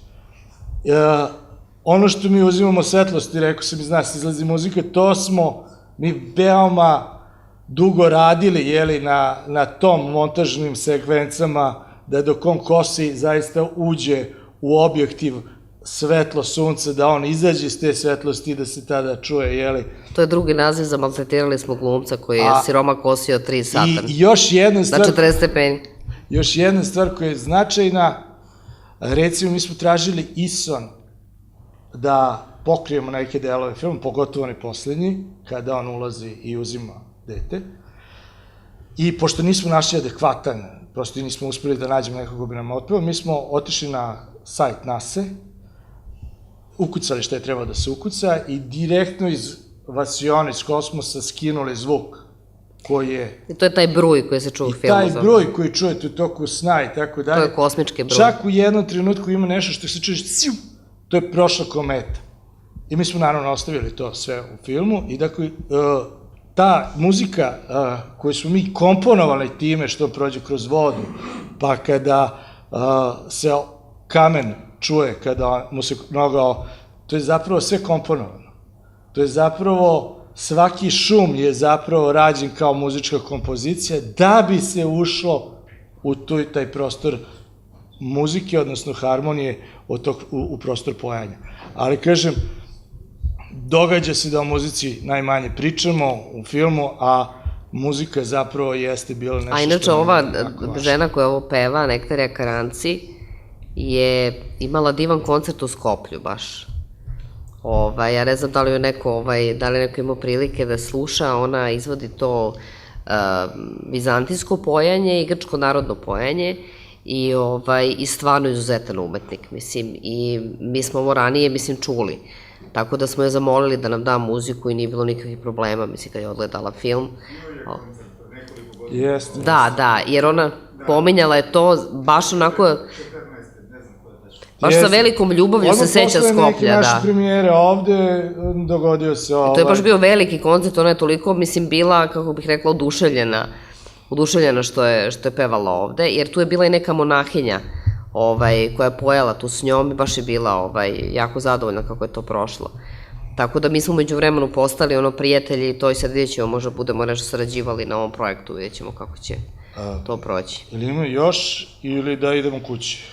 Ono što mi uzimamo svetlost, i rekao sam iz nas izlazi muzika, to smo mi veoma dugo radili, jeli, na tom montažnim sekvencama, da dok on kosi zaista uđe u objektiv svetlo sunca, da on izađe iz te svetlosti i da se tada čuje, jeli. To je drugi naziv za maltretirali smo glumca koji je siroma kosio 3 sata. I još jedna stvar... Na 40 stepeni. Još jedna stvar koja je značajna, recimo mi smo tražili Ison da pokrijemo neke delove filma, pogotovo onaj poslednji, kada on ulazi i uzima dete. I pošto nismo našli adekvatan, prosto i nismo uspeli da nađemo nekog ko bi nam otpeo, mi smo otišli na sajt NASA, ukucali šta je trebao da se ukuca i direktno iz vasiona, iz kosmosa skinuli zvuk koji je... I to je taj bruj koji se čuo u filmu. I taj bruj koji čujete u toku sna i tako dalje. To je kosmički bruj. Čak u jednom trenutku ima nešto što se čuje, to je prošla kometa. I mi smo naravno ostavili to sve u filmu i dakle, ta muzika koju smo mi komponovali time što prođe kroz vodu, pa kada se kamen čuje, kada mu se nogao, to je zapravo sve komponovano. To je zapravo, svaki šum je zapravo rađen kao muzička kompozicija da bi se ušlo u taj prostor muzike, odnosno harmonije u prostor pojanja. Ali kažem, događa se da o muzici najmanje pričamo u filmu, a muzika zapravo jeste bila nešto što... A inače ova žena koja ovo peva, Nektarija Karanci, je imala divan koncert u Skoplju baš. Ja ne znam da li je neko imao prilike da sluša, ona izvodi to vizantijsko pojanje i grčko narodno pojanje i stvarno izuzetan umetnik, mislim, i mi smo ovo ranije, mislim, čuli. Tako da smo je zamolili da nam da muziku i nije bilo nikakvih problema, mislim, kad je odgledala film. Jeste. Da, jer ona pominjala je to baš onako... Baš sa velikom ljubavlju se seća Skoplja, da. Odmah posle neke naše premijere ovde dogodio se To je baš bio veliki koncert, ona je toliko, mislim, bila, kako bih rekla, oduševljena što je pevala ovde, jer tu je bila i neka monahinja koja je pojela tu s njom i baš je bila jako zadovoljna kako je to prošlo. Tako da mi smo među vremenu postali prijatelji i to i sad vidjet ćemo, možda budemo nešto sarađivali na ovom projektu, vidjet ćemo kako će to proći. Ili ima još ili da idemo kući?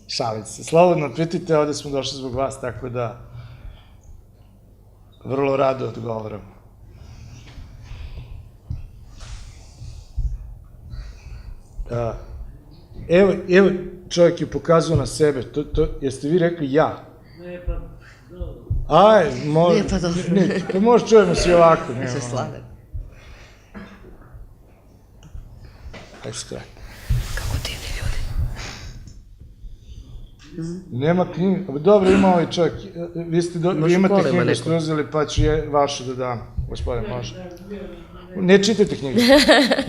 Šalim se. Slobodno pitajte, ovde smo došli zbog vas, tako da vrlo rado odgovaram. Evo, čovjek je pokazao na sebe, jeste vi rekli ja? Ne, pa dobro. Aj, može. Nije pa dobro. Pa može čujemo se i ovako. Se sladak. Aj skraj. Kako divni ljudi. Nema knjige. Dobro, ima ovaj čovjek. Vi imate knjigu što uzeli, pa ću vašu da dam. Gospodin, može. Ne čitajte knjige.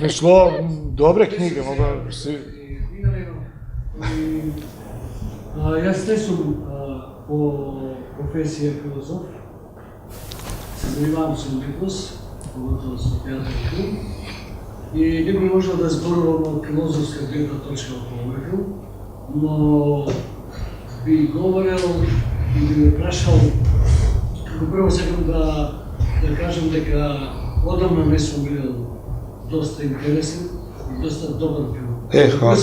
Nešlo, dobre knjige, mogu si... Јас не сум по професија филозоф. Се занимавам со уметност, поготово со театар и филм. И не би можел да зборувам од филозофска гледна точка по овој филм, но би говорел и би ме прашал, како прво сакам да кажам дека одамна не сум гледал доста интересен и доста добар филм. Хвала.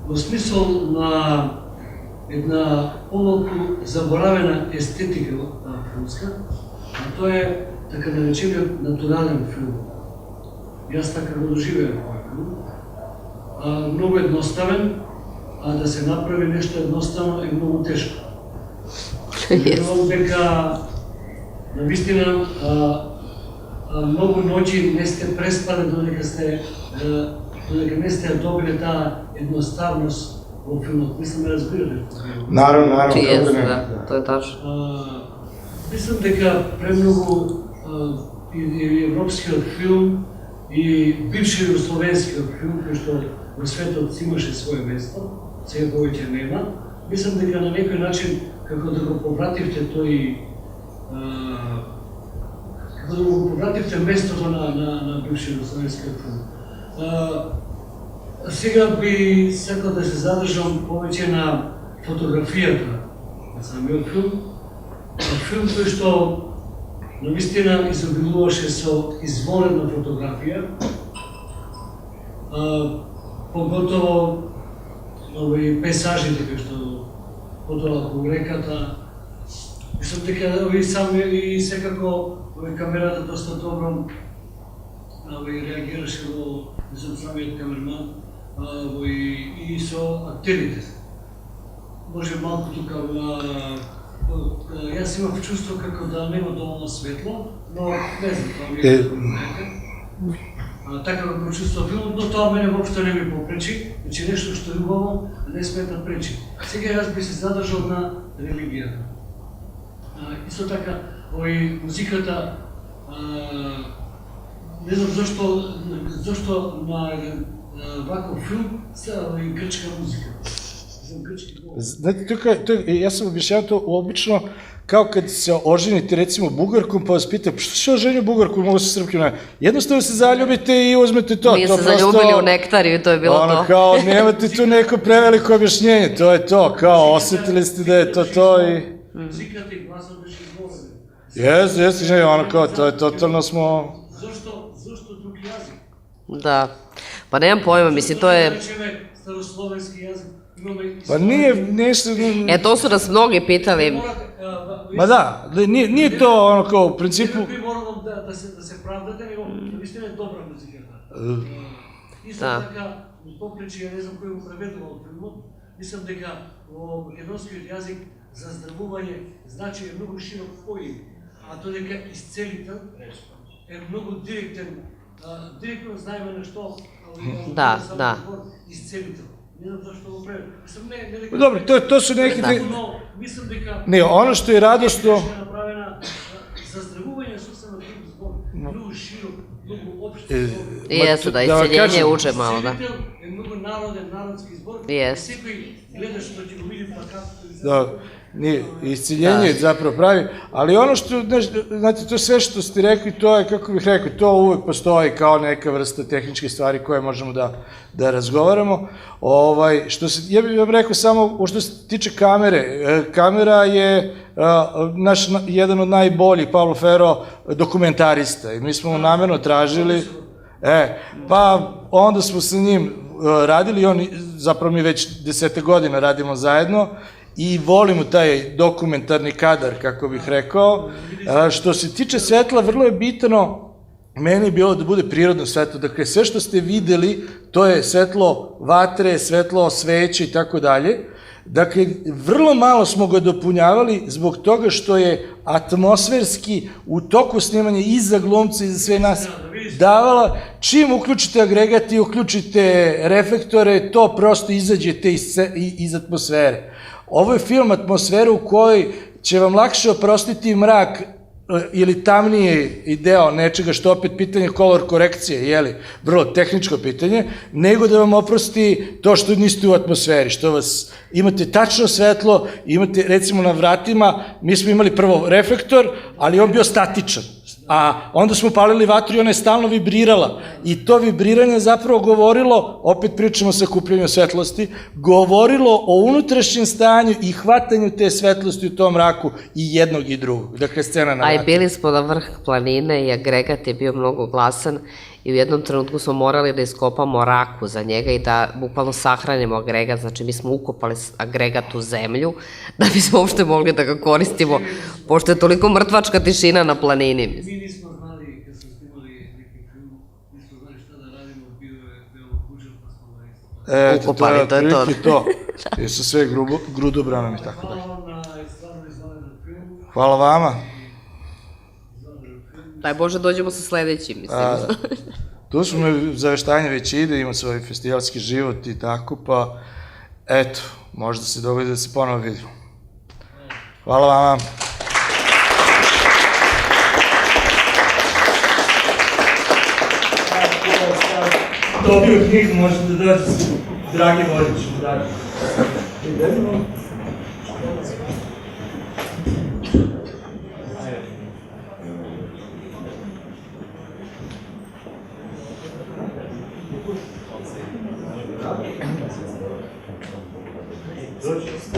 Во смисол на една помалку заборавена естетика филмска, а тоа е така наречениот натурален филм. Јас така го доживеам овој филм. Многу едноставен, а да се направи нешто едноставно е многу тешко. Верувам дека навистина многу ноќи не сте преспале додека не сте добили таа едноставност во филмот. Мислам, разбирате. Naravno, Jeste, kako ne. da, to je tačno. Мислам дека премногу и европскиот филм и бивши југословенскиот филм, кој што во светот си имаше свое место, сега повеќе нема. Мислам дека на некој начин, како да го повративте тој, како да го повративте местото на бивши југословенскиот филм. Сега би сакал да се задржам повеќе на фотографијата на самиот филм. Филм кој што навистина изобилуваше со изволена фотографија, поготово пейзажите кои што потоа околу реката. Мислам дека и секако камерата доста добро реагираше во самиот камерман и со актерите. Може малку тука јас имав чувство како да нема доволно светло, но не знам, тоа ми е така го прочувствував филмот, но тоа мене воопшто не ми попречи, значи нешто што е убаво не смее да пречи. Сега јас би се задржал на религијата. Исто така, музиката, не знам зашто на ваков филм се грчка музика. Znate, ja sam objašnjavao to obično kao kad se oženite recimo Bugarkom pa vas pita što se oženio Bugarkom, mogu se Srpkim, jednostavno se zaljubite i uzmete to. Mi se zaljubili u Nektariju i to je bilo to. Ono kao, nemate tu neko preveliko objašnjenje, to je to, kao osetili ste da je to i... Muzikата и гласот беше изговорен. Jeste, ono kao, to je totalno smo... Зашто друг јазик? Da, pa nemam pojma, mislim, to je... Старословенски јазик. Pa nije nešto... To su nas mnogi pitali. Ma da, nije to ono kao u principu... Не би морало да се правдате, него наистина е добра музиката. Исто така, попречи, ја не знам кој го преведува од филмот, мислам дека во македонскиот јазик заздравување значи е многу широк поим, а додека исцелител е многу директен, директно знаеме на што исцелител. Не знам зашто го преведе. Мислам, не дека... Dobro, to su neki... Мислам дека... Ne, ono što je radosno... направена заздравување состава друг збор, многу широк, многу општ збор. Jeste, da, isceljenje uče malo, da. Е многу народен, народски збор. Jeste. Секој гледаш што ќе го види плакат. Da, nije, isciljenje je zapravo pravi, ali ono što, znate, to sve što ste rekli, to je, kako bih rekao, to uvek postoji kao neka vrsta tehničkih stvari koje možemo da razgovaramo. Ja bih vam rekao samo, što se tiče kamere, kamera je naš jedan od najboljih, Pablo Ferro, dokumentarista i mi smo mu namerno tražili, pa onda smo sa njim radili, zapravo mi već 10 godina radimo zajedno, i volimo taj dokumentarni kadar, kako bih rekao. Što se tiče svetla, vrlo je bitno, meni je bilo da bude prirodno svetlo. Dakle, sve što ste videli, to je svetlo vatre, svetlo sveće i tako dalje. Dakle, vrlo malo smo ga dopunjavali zbog toga što je atmosferski u toku snimanja i za glumce i za sve nas davala. Čim uključite agregat i uključite reflektore, to prosto izađete iz atmosfere. Ovo je film atmosfera u kojoj će vam lakše oprostiti mrak ili tamniji deo nečega, što opet pitanje kolor korekcije, jeli, vrlo tehničko pitanje, nego da vam oprosti to što niste u atmosferi, što vas imate tačno svetlo, imate recimo na vratima, mi smo imali prvo reflektor, ali on bio statičan, a onda smo palili vatru i ona je stalno vibrirala i to vibriranje zapravo govorilo, opet pričamo o sakupljanju svetlosti, govorilo o unutrašnjem stanju i hvatanju te svetlosti u tom mraku i jednog i drugog, dakle scena na A i vatru. bili smo na vrh planine i agregat je bio mnogo glasan i u jednom trenutku smo morali da iskopamo raku za njega i da bukvalno sahranimo agregat, znači mi smo ukopali agregat u zemlju da bismo uopšte mogli da ga koristimo, pošto je toliko mrtvačka tišina na planini. Mi nismo znali, kad smo snimali neki film, nismo znali šta da radimo, bio je Belo Kuđer, pa smo Ukopali, to je to. I sa sve grudobranom i tako dalje. Hvala vam na stvarno izvanrednom Hvala vama. Daj Bože, dođemo sa sledećim, mislim. Tu smo zaveštanje već ide, ima svoj festivalski život i tako, pa eto, možda se dogodi da se ponovo vidimo. Hvala vama. Dobio knjigu, možete da dođete, Dragi Vodić, dragi. Dođe.